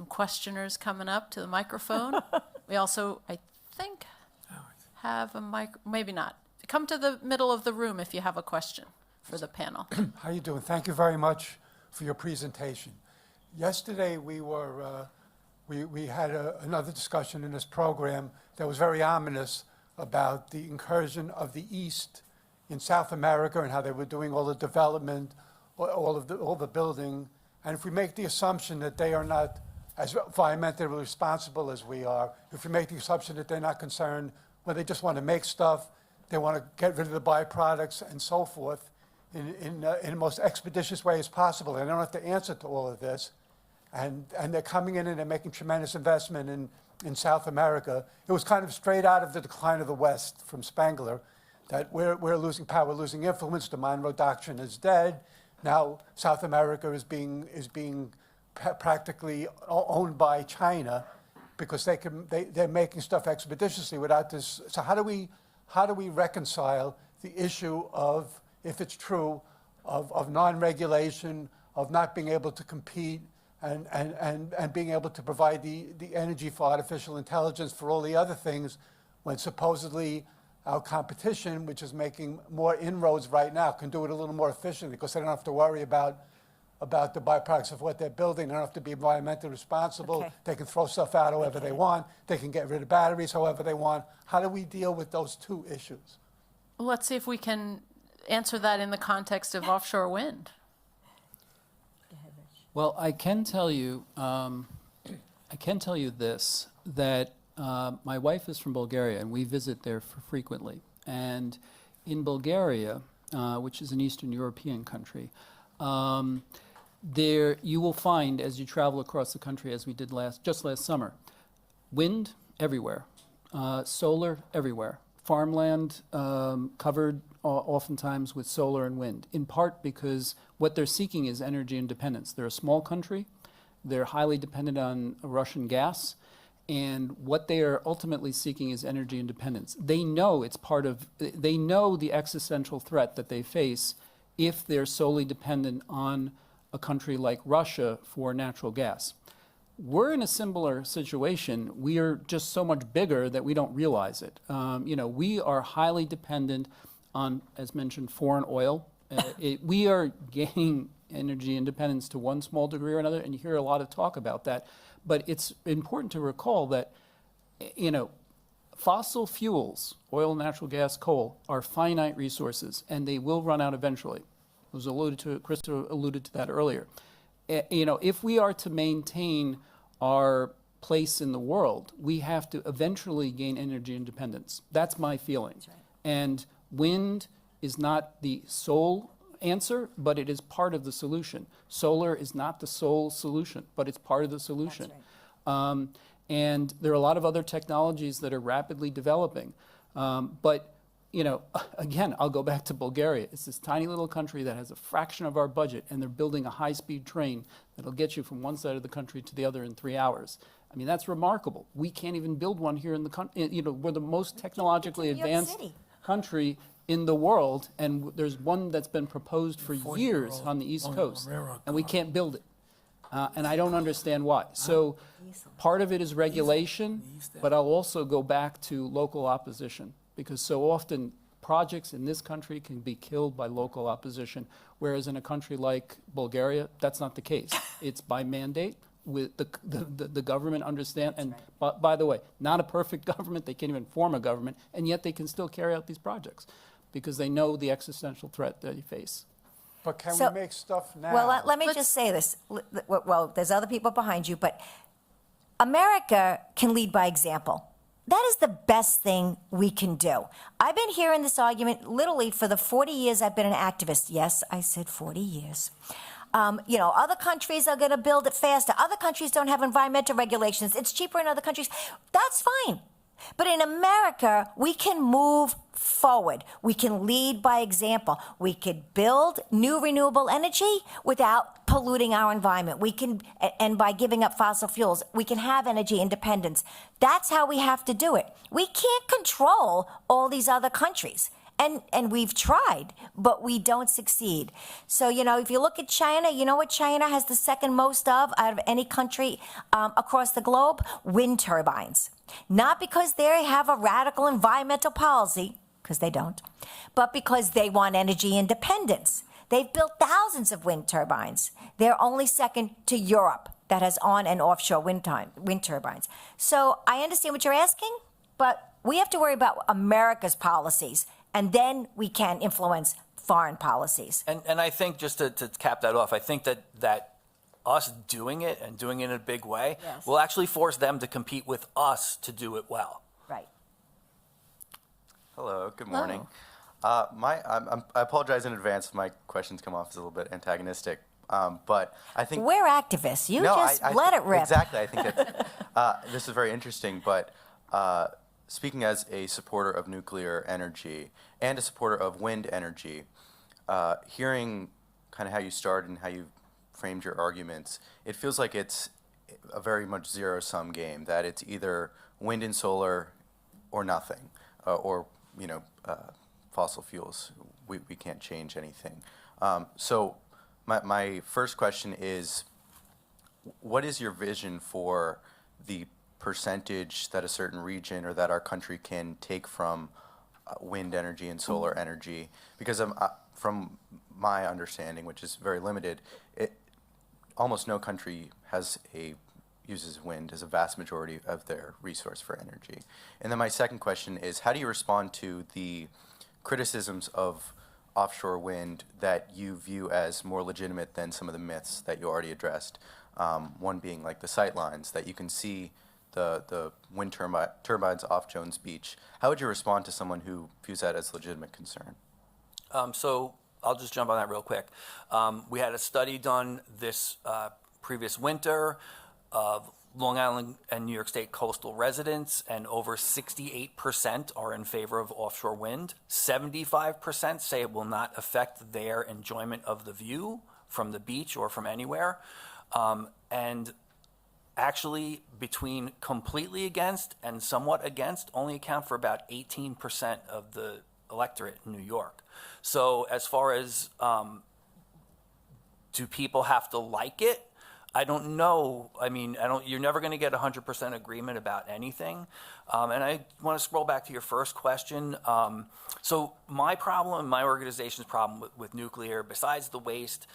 questioners coming up to the microphone. We also, I think, have a mic. Maybe not. Come to the middle of the room if you have a question for the panel. How you doing? Thank you very much for your presentation. Yesterday we had another discussion in this program that was very ominous about the incursion of the East in South America and how they were doing all the development, all the building. And if we make the assumption that they are not as environmentally responsible as we are, if we make the assumption that they're not concerned, when they just want to make stuff, they want to get rid of the byproducts and so forth in the most expeditious way as possible. They don't have to answer to all of this. And they're coming in and they're making tremendous investment in South America. It was kind of straight out of the decline of the West from Spangler, that we're losing power, losing influence. The Monroe Doctrine is dead. Now South America is being practically owned by China because they're making stuff expeditiously without this. So how do we reconcile the issue of, if it's true, of non-regulation, of not being able to compete, and being able to provide the energy for artificial intelligence, for all the other things, when supposedly our competition, which is making more inroads right now, can do it a little more efficiently because they don't have to worry about the byproducts of what they're building. They don't have to be environmentally responsible. Okay. They can throw stuff out however they want. They can get rid of batteries however they want. How do we deal with those two issues? Well, let's see if we can answer that in the context of offshore wind. Well, I can tell you this, that my wife is from Bulgaria, and we visit there frequently. And in Bulgaria, which is an Eastern European country, there you will find, as you travel across the country, as we did just last summer, wind everywhere, solar everywhere, farmland covered oftentimes with solar and wind, in part because what they're seeking is energy independence. They're a small country. They're highly dependent on Russian gas. And what they are ultimately seeking is energy independence. They know they know the existential threat that they face if they're solely dependent on a country like Russia for natural gas. We're in a similar situation. We are just so much bigger that we don't realize it. We are highly dependent on, as mentioned, foreign oil. We are gaining energy independence to one small degree or another, and you hear a lot of talk about that. But it's important to recall that, fossil fuels, oil, natural gas, coal, are finite resources, and they will run out eventually. It was alluded to, Krista alluded to that earlier. If we are to maintain our place in the world, we have to eventually gain energy independence. That's my feeling. That's right. And wind is not the sole answer, but it is part of the solution. Solar is not the sole solution, but it's part of the solution. Right. And there are a lot of other technologies that are rapidly developing. But again, I'll go back to Bulgaria. It's this tiny little country that has a fraction of our budget, and they're building a high-speed train that'll get you from one side of the country to the other in 3 hours. I mean, that's remarkable. We can't even build one here in the country. We're the most technologically advanced country in the world, and there's one that's been proposed for years on the East Coast, and we can't build it. And I don't understand why. So part of it is regulation, but I'll also go back to local opposition, because so often projects in this country can be killed by local opposition, whereas in a country like Bulgaria, that's not the case. It's by mandate. With the government understand, and by the way, not a perfect government, they can't even form a government, and yet they can still carry out these projects because they know the existential threat that they face. But can So- we make stuff now? Well, let me just say this. Well, there's other people behind you, but America can lead by example. That is the best thing we can do. I've been hearing this argument literally for the 40 years I've been an activist. Yes, I said 40 years. Other countries are going to build it faster. Other countries don't have environmental regulations. It's cheaper in other countries. That's fine. But in America, we can move forward. We can lead by example. We could build new renewable energy without polluting our environment. And by giving up fossil fuels, we can have energy independence. That's how we have to do it. We can't control all these other countries. And we've tried, but we don't succeed. So, if you look at China, you know what China has the second most of out of any country across the globe? Wind turbines. Not because they have a radical environmental policy, because they don't, but because they want energy independence. They've built thousands of wind turbines. They're only second to Europe that has on and offshore wind turbines. So I understand what you're asking, but we have to worry about America's policies. And then we can influence foreign policies. And I think, just to cap that off, I think that us doing it and doing it in a big way will actually force them to compete with us to do it well. Right. Hello, good morning. I apologize in advance if my questions come off as a little bit antagonistic, but I think... We're activists. You let it rip. Exactly. I think that this is very interesting, but... speaking as a supporter of nuclear energy and a supporter of wind energy, hearing kind of how you started and how you framed your arguments, it feels like it's a very much zero-sum game, that it's either wind and solar or nothing, or fossil fuels. We can't change anything. So my first question is, what is your vision for the percentage that a certain region or that our country can take from wind energy and solar energy? Because from my understanding, which is very limited, almost no country uses wind as a vast majority of their resource for energy. And then my second question is, how do you respond to the criticisms of offshore wind that you view as more legitimate than some of the myths that you already addressed? One being like the sight lines, that you can see the wind turbines off Jones Beach. How would you respond to someone who views that as legitimate concern? So I'll just jump on that real quick. We had a study done this previous winter of Long Island and New York State coastal residents, and over 68% are in favor of offshore wind. 75% say it will not affect their enjoyment of the view from the beach or from anywhere. and actually between completely against and somewhat against only account for about 18% of the electorate in New York. So as far as do people have to like it? I don't know. I mean, you're never going to get 100% agreement about anything. And I want to scroll back to your first question. So my problem, my organization's problem with nuclear, besides the waste,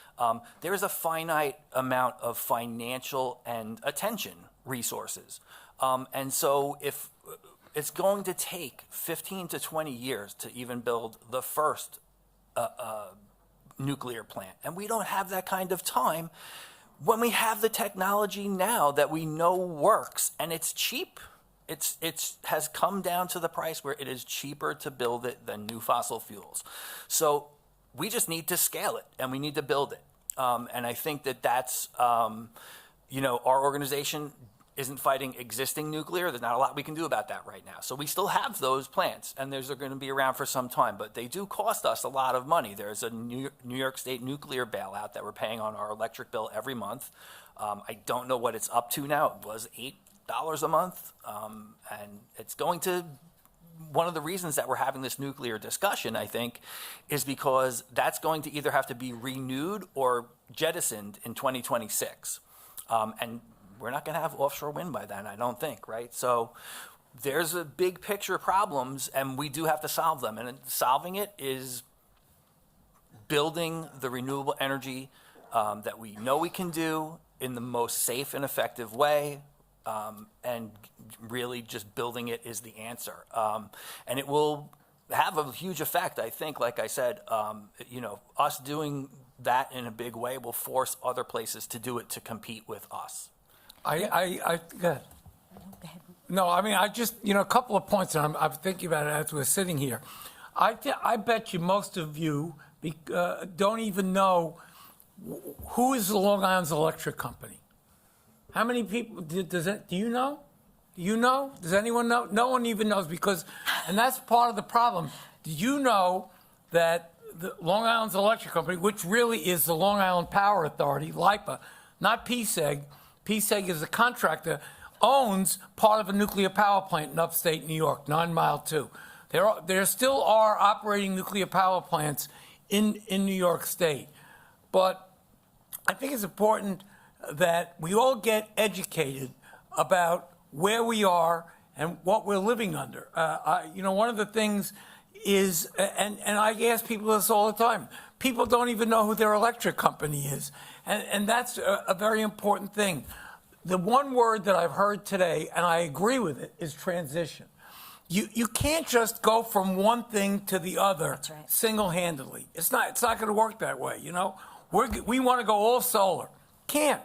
there's a finite amount of financial and attention resources. And so if it's going to take 15 to 20 years to even build the first nuclear plant, and we don't have that kind of time when we have the technology now that we know works and it's cheap. It has come down to the price where it is cheaper to build it than new fossil fuels. So we just need to scale it and we need to build it. And I think that's, our organization isn't fighting existing nuclear. There's not a lot we can do about that right now. So we still have those plants, and those are going to be around for some time, but they do cost us a lot of money. There's a New York State nuclear bailout that we're paying on our electric bill every month. I don't know what it's up to now. It was $8 a month, and it's going to. One of the reasons that we're having this nuclear discussion, I think, is because that's going to either have to be renewed or jettisoned in 2026. And we're not going to have offshore wind by then, I don't think, right? So there's a big picture problems, and we do have to solve them. And solving it is building the renewable energy that we know we can do in the most safe and effective way, and really just building it is the answer. And it will have a huge effect, I think, like I said, us doing that in a big way will force other places to do it to compete with us. Go ahead. No, I mean, I just, a couple of points, and I'm thinking about it as we're sitting here. I bet you most of you don't even know who is the Long Island Electric Company. How many people, do you know? Do you know? Does anyone know? No one even knows and that's part of the problem. Did you know that the Long Island Electric Company, which really is the Long Island Power Authority, LIPA, not PSEG, PSEG is a contractor, owns part of a nuclear power plant in upstate New York, 9 Mile 2. There still are operating nuclear power plants in New York State. But I think it's important that we all get educated about where we are and what we're living under. One of the things is, and I ask people this all the time, people don't even know who their electric company is. And that's a very important thing. The one word that I've heard today, and I agree with it, is transition. You can't just go from one thing to the other single-handedly. It's not going to work that way, We want to go all solar. Can't.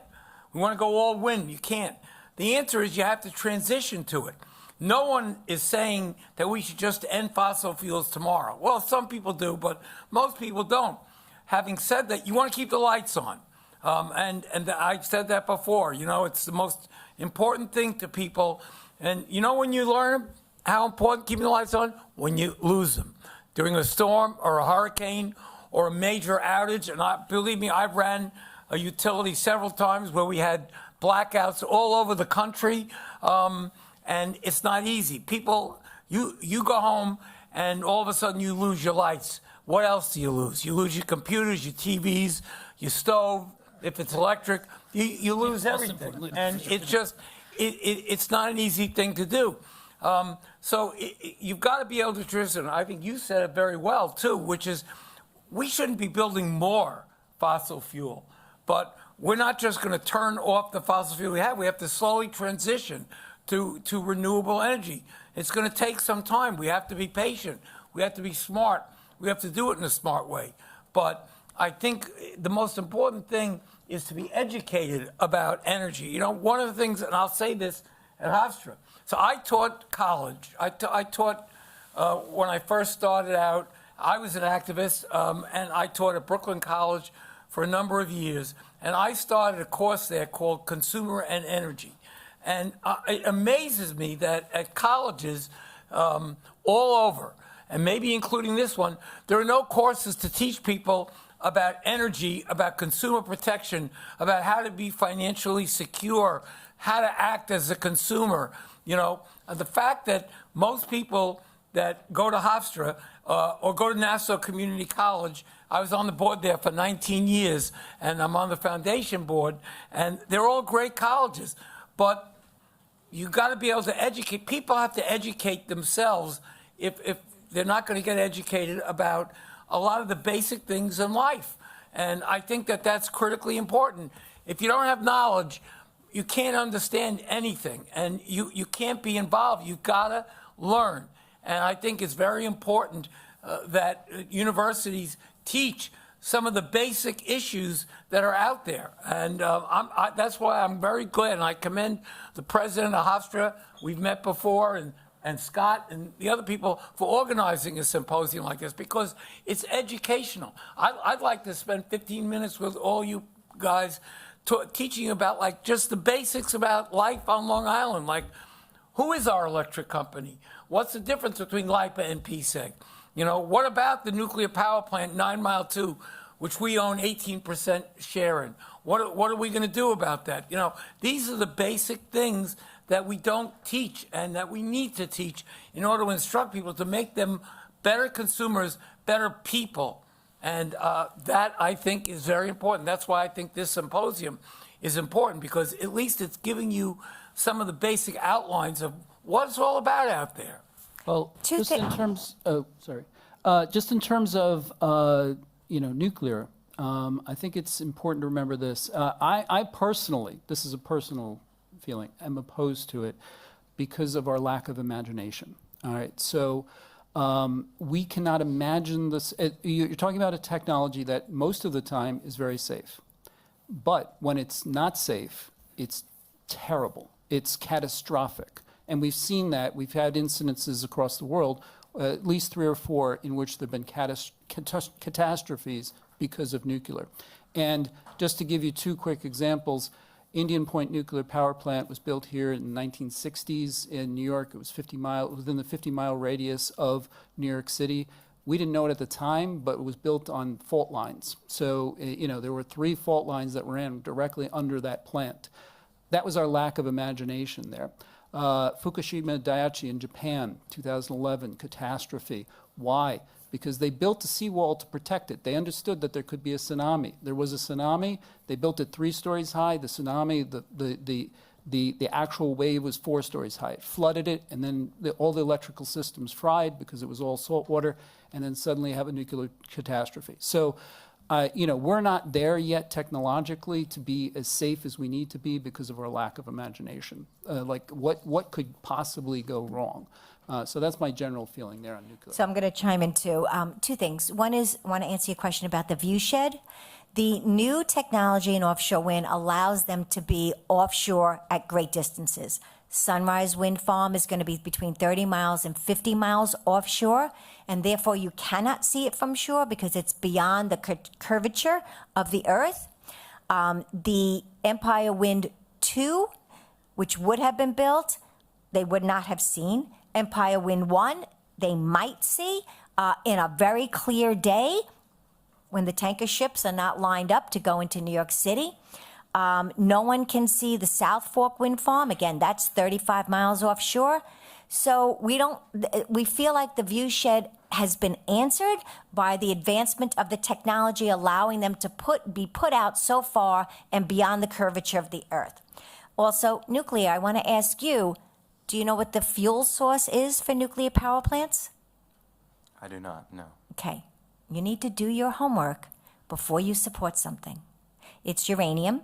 We want to go all wind. You can't. The answer is you have to transition to it. No one is saying that we should just end fossil fuels tomorrow. Well, some people do, but most people don't. Having said that, you want to keep the lights on. And I've said that before. It's the most important thing to people. And when you learn how important keeping the lights on? When you lose them. During a storm or a hurricane or a major outage. And believe me, I've ran a utility several times where we had blackouts all over the country. And it's not easy. People, you go home and all of a sudden you lose your lights. What else do you lose? You lose your computers, your TVs, your stove. If it's electric, you lose everything. And it's not an easy thing to do. So you've got to be able to transition. I think you said it very well, too, which is we shouldn't be building more fossil fuel. But we're not just going to turn off the fossil fuel we have. We have to slowly transition to renewable energy. It's going to take some time. We have to be patient. We have to be smart. We have to do it in a smart way. But I think the most important thing is to be educated about energy. One of the things, and I'll say this at Hofstra. So I taught college. I taught when I first started out. I was an activist, and I taught at Brooklyn College for a number of years. And I started a course there called Consumer and Energy. And it amazes me that at colleges all over, and maybe including this one, there are no courses to teach people about energy, about consumer protection, about how to be financially secure, how to act as a consumer. The fact that most people that go to Hofstra or go to Nassau Community College, I was on the board there for 19 years, and I'm on the foundation board, and they're all great colleges. But you got to be able to educate. People have to educate themselves if they're not going to get educated about a lot of the basic things in life. And I think that that's critically important. If you don't have knowledge, you can't understand anything, and you can't be involved. You've got to learn. And I think it's very important that universities teach some of the basic issues that are out there. And that's why I'm very glad, and I commend the president of Hofstra. We've met before, and Scott and the other people for organizing a symposium like this, because it's educational. I'd like to spend 15 minutes with all you guys teaching about like just the basics about life on Long Island, like who is our electric company? What's the difference between LIPA and PSEG? What about the nuclear power plant 9 Mile 2, which we own 18% share in? What are we going to do about that? These are the basic things that we don't teach and that we need to teach in order to instruct people to make them better consumers, better people. And that, I think, is very important. That's why I think this symposium is important, because at least it's giving you some of the basic outlines of what it's all about out there. Well, just in terms of nuclear, I think it's important to remember this. I personally, this is a personal feeling, am opposed to it because of our lack of imagination. All right, so we cannot imagine this. You're talking about a technology that most of the time is very safe, but when it's not safe, it's terrible. It's catastrophic. And we've seen that. We've had incidences across the world, at least 3 or 4, in which there have been catastrophes because of nuclear. And just to give you 2 quick examples, Indian Point Nuclear Power Plant was built here in the 1960s in New York. It was within the 50-mile radius of New York City. We didn't know it at the time, but it was built on fault lines. So, there were 3 fault lines that ran directly under that plant. That was our lack of imagination there. Fukushima Daiichi in Japan, 2011, catastrophe. Why? Because they built a seawall to protect it. They understood that there could be a tsunami. There was a tsunami. They built it 3 stories high. The tsunami, the actual wave was 4 stories high. It flooded it, and then all the electrical systems fried because it was all salt water, and then suddenly have a nuclear catastrophe. So, we're not there yet technologically to be as safe as we need to be because of our lack of imagination. What could possibly go wrong? So that's my general feeling there on nuclear. So I'm going to chime in too. 2 things. One is, I want to answer your question about the view shed. The new technology in offshore wind allows them to be offshore at great distances. Sunrise Wind Farm is going to be between 30 miles and 50 miles offshore, and therefore you cannot see it from shore because it's beyond the curvature of the earth. The Empire Wind 2, which would have been built, they would not have seen. Empire Wind 1, they might see in a very clear day when the tanker ships are not lined up to go into New York City. No one can see the South Fork Wind Farm. Again, that's 35 miles offshore. So we feel like the view shed has been answered by the advancement of the technology, allowing them to be put out so far and beyond the curvature of the earth. Also, nuclear, I want to ask you, do you know what the fuel source is for nuclear power plants? I do not, no. Okay. You need to do your homework before you support something. It's uranium.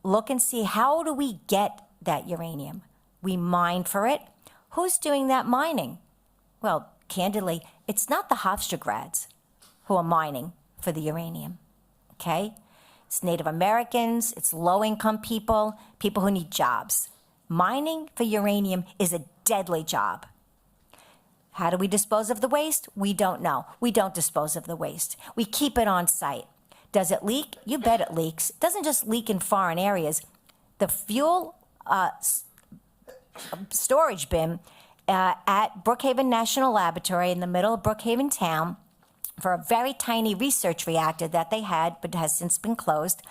Look and see, how do we get that uranium? We mine for it. Who's doing that mining? Well, candidly, it's not the Hofstra grads who are mining for the uranium, okay? It's Native Americans, it's low-income people, people who need jobs. Mining for uranium is a deadly job. How do we dispose of the waste? We don't know. We don't dispose of the waste. We keep it on site. Does it leak? You bet it leaks. It doesn't just leak in foreign areas. The fuel storage bin at Brookhaven National Laboratory in the middle of Brookhaven town for a very tiny research reactor that they had, but has since been closed.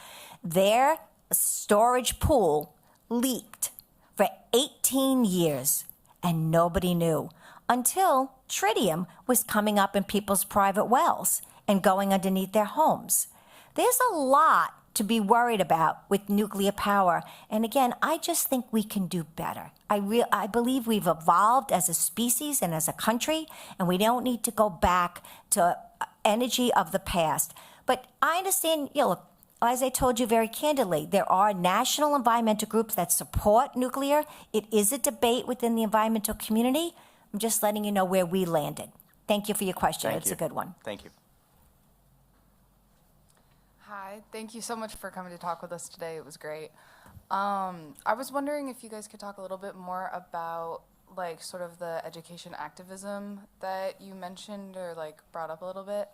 Their storage pool leaked for 18 years, and nobody knew until tritium was coming up in people's private wells and going underneath their homes. There's a lot to be worried about with nuclear power. And again, I just think we can do better. I believe we've evolved as a species and as a country, and we don't need to go back to energy of the past. But I understand, look, as I told you very candidly, there are national environmental groups that support nuclear. It is a debate within the environmental community. I'm just letting you know where we landed. Thank you for your question. Thank It's you. a good one. Thank you. Hi, thank you so much for coming to talk with us today. It was great. I was wondering if you guys could talk a little bit more about like sort of the education activism that you mentioned or like brought up a little bit.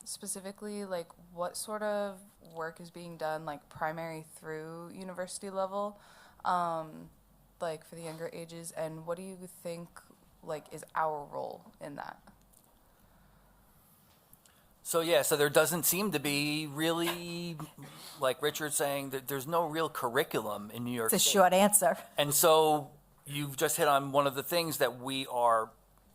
Specifically, like what sort of work is being done like primary through university level, like for the younger ages, and what do you think like is our role in that? So yeah, so there doesn't seem to be really, like Richard's saying, that there's no real curriculum in New York It's a State. short answer. And so you've just hit on one of the things that we are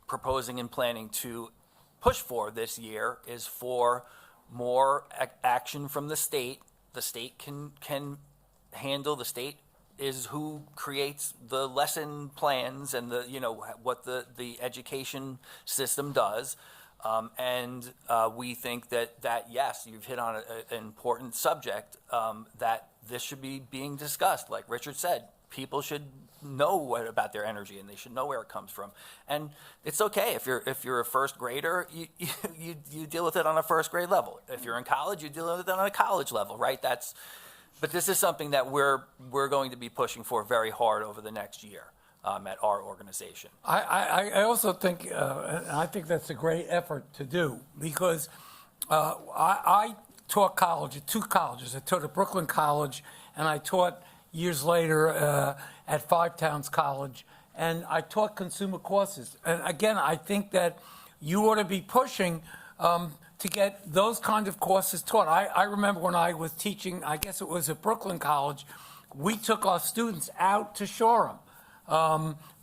proposing and planning to push for this year is for more action from the state. The state can handle, the state is who creates the lesson plans and the, what the education system does. And we think that yes, you've hit on an important subject, that this should be being discussed. Like Richard said, people should know about their energy and they should know where it comes from. And it's okay if you're a first grader, you deal with it on a first grade level. If you're in college, you deal with it on a college level, right? But this is something that we're going to be pushing for very hard over the next year. At our organization. I also think, and I think that's a great effort to do, because I taught college at two colleges. I taught at Brooklyn College, and I taught years later at Five Towns College, and I taught consumer courses. And again, I think that you ought to be pushing to get those kind of courses taught. I remember when I was teaching, I guess it was at Brooklyn College, we took our students out to Shoreham.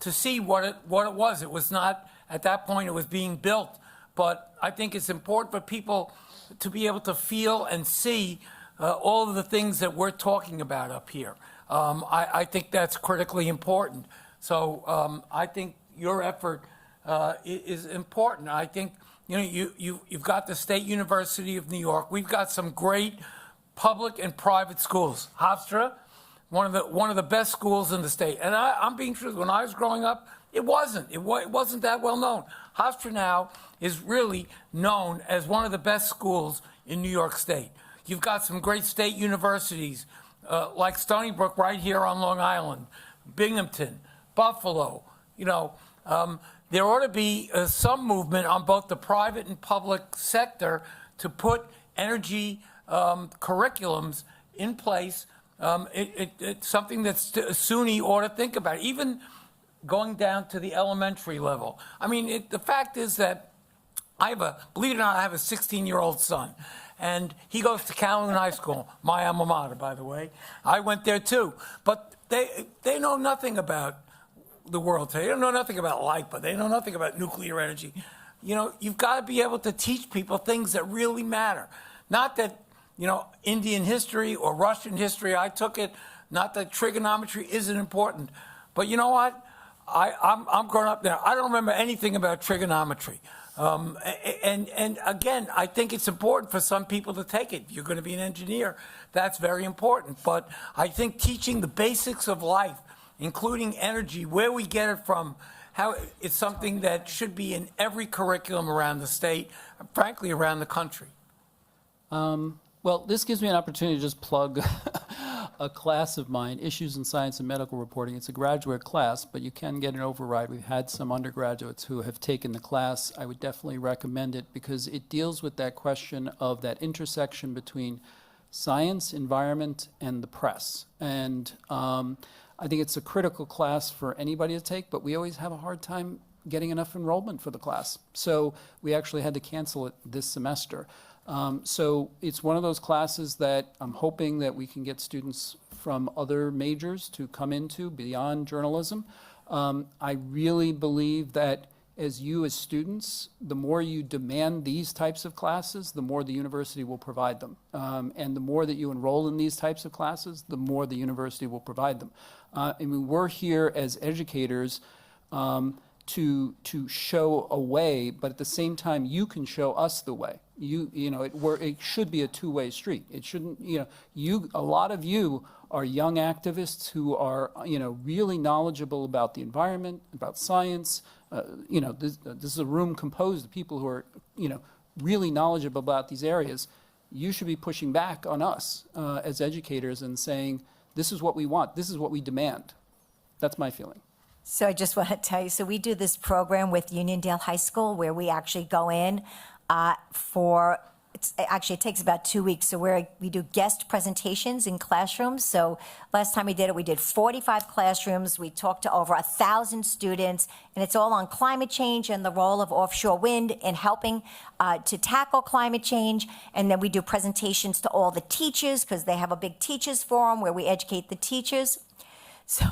To see what it was. It was not, at that point, it was being built. But I think it's important for people to be able to feel and see all of the things that we're talking about up here. I think that's critically important. So I think your effort is important. I think, you've got the State University of New York. We've got some great public and private schools. Hofstra, one of the best schools in the state. And I'm being truthful. When I was growing up, it wasn't that well known. Hofstra now is really known as one of the best schools in New York State. You've got some great state universities like Stony Brook right here on Long Island, Binghamton, Buffalo. There ought to be some movement on both the private and public sector to put energy curriculums in place. It's something that SUNY ought to think about, even going down to the elementary level. I mean, the fact is that believe it or not, I have a 16-year-old son, and he goes to Calhoun High School, my alma mater, by the way. I went there too, but they know nothing about the world today. They don't know nothing about LIPA. They know nothing about nuclear energy. You've got to be able to teach people things that really matter. Not that Indian history or Russian history, I took it. Not that trigonometry isn't important. But you know what? I'm grown up now. I don't remember anything about trigonometry. And again, I think it's important for some people to take it. If you're going to be an engineer, that's very important. But I think teaching the basics of life, including energy, where we get it from, how it's something that should be in every curriculum around the state, frankly, around the country. Well, this gives me an opportunity to just plug a class of mine, Issues in Science and Medical Reporting. It's a graduate class, but you can get an override. We've had some undergraduates who have taken the class. I would definitely recommend it because it deals with that question of that intersection between science, environment, and the press. And I think it's a critical class for anybody to take, but we always have a hard time getting enough enrollment for the class. So we actually had to cancel it this semester. So it's one of those classes that I'm hoping that we can get students from other majors to come into beyond journalism. I really believe that as students, the more you demand these types of classes, the more the university will provide them. And the more that you enroll in these types of classes, the more the university will provide them. I mean, we're here as educators to show a way, but at the same time, you can show us the way. It should be a two-way street. It shouldn't, a lot of you are young activists who are, really knowledgeable about the environment, about science. This is a room composed of people who are, really knowledgeable about these areas. You should be pushing back on us as educators and saying, this is what we want, this is what we demand. That's my feeling. So I just want to tell you, so we do this program with Uniondale High School where we actually go in it takes about 2 weeks. So we do guest presentations in classrooms. So last time we did 45 classrooms. We talked to over 1,000 students, and it's all on climate change and the role of offshore wind in helping to tackle climate change. And then we do presentations to all the teachers because they have a big teachers forum where we educate the teachers. So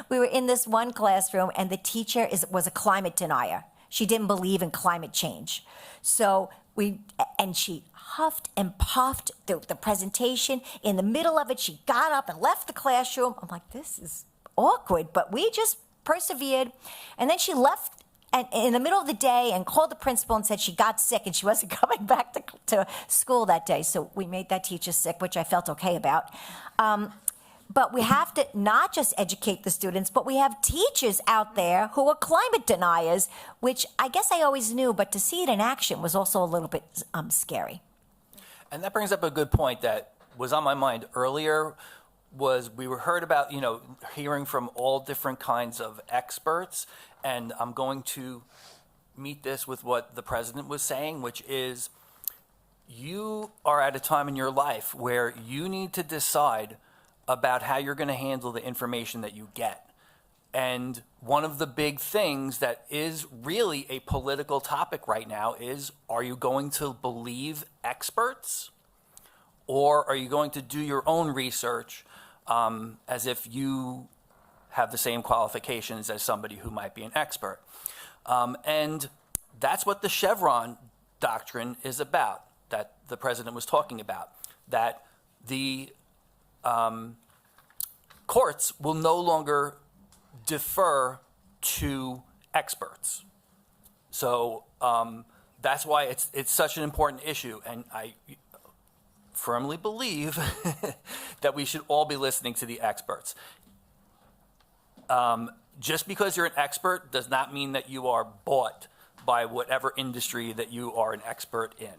we were in this one classroom, and the teacher was a climate denier. She didn't believe in climate change. So she huffed and puffed the presentation. In the middle of it, she got up and left the classroom. I'm like, this is awkward, but we just persevered. And then she left in the middle of the day and called the principal and said she got sick and she wasn't coming back to school that day. So we made that teacher sick, which I felt okay about. But we have to not just educate the students, but we have teachers out there who are climate deniers, which I guess I always knew, but to see it in action was also a little bit scary. And that brings up a good point that was on my mind earlier. Was we were heard about, hearing from all different kinds of experts, and I'm going to meet this with what the president was saying, which is you are at a time in your life where you need to decide about how you're going to handle the information that you get. And one of the big things that is really a political topic right now is, are you going to believe experts, or are you going to do your own research as if you have the same qualifications as somebody who might be an expert? And that's what the Chevron doctrine is about, that the president was talking about, that the courts will no longer defer to experts. So that's why it's such an important issue, and I firmly believe that we should all be listening to the experts. Just because you're an expert does not mean that you are bought by whatever industry that you are an expert in.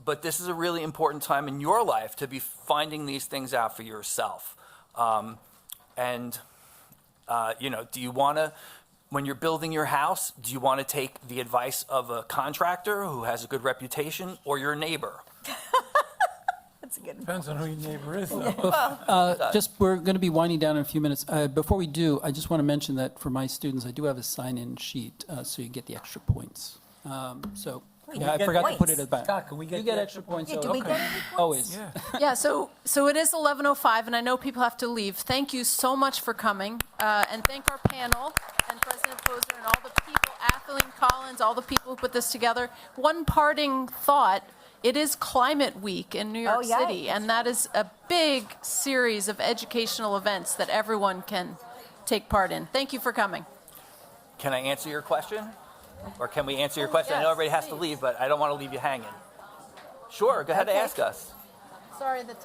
But this is a really important time in your life to be finding these things out for yourself. Do you want to, when you're building your house, do you want to take the advice of a contractor who has a good reputation or your neighbor? That's a good one. Depends on who your neighbor is, though. We're going to be winding down in a few minutes. Before we do, I just want to mention that for my students, I do have a sign-in sheet, so you get the extra points. I forgot to put it at the back. Scott, can we get You get the extra points. Yeah, do we get any points? Always. Yeah. Yeah, so it is 11:05, and I know people have to leave. Thank you so much for coming, and thank our panel and President Poser and all the people, Atheline Collins, all the people who put this together. One parting thought: it is Climate Week in New York yeah. City, and that is a big series of educational events that everyone can take part in. Thank you for coming. Can I answer your question? Or can we answer your question? I know everybody has to leave, but I don't want to leave you hanging. Sure, go ahead and ask us. Sorry, the time.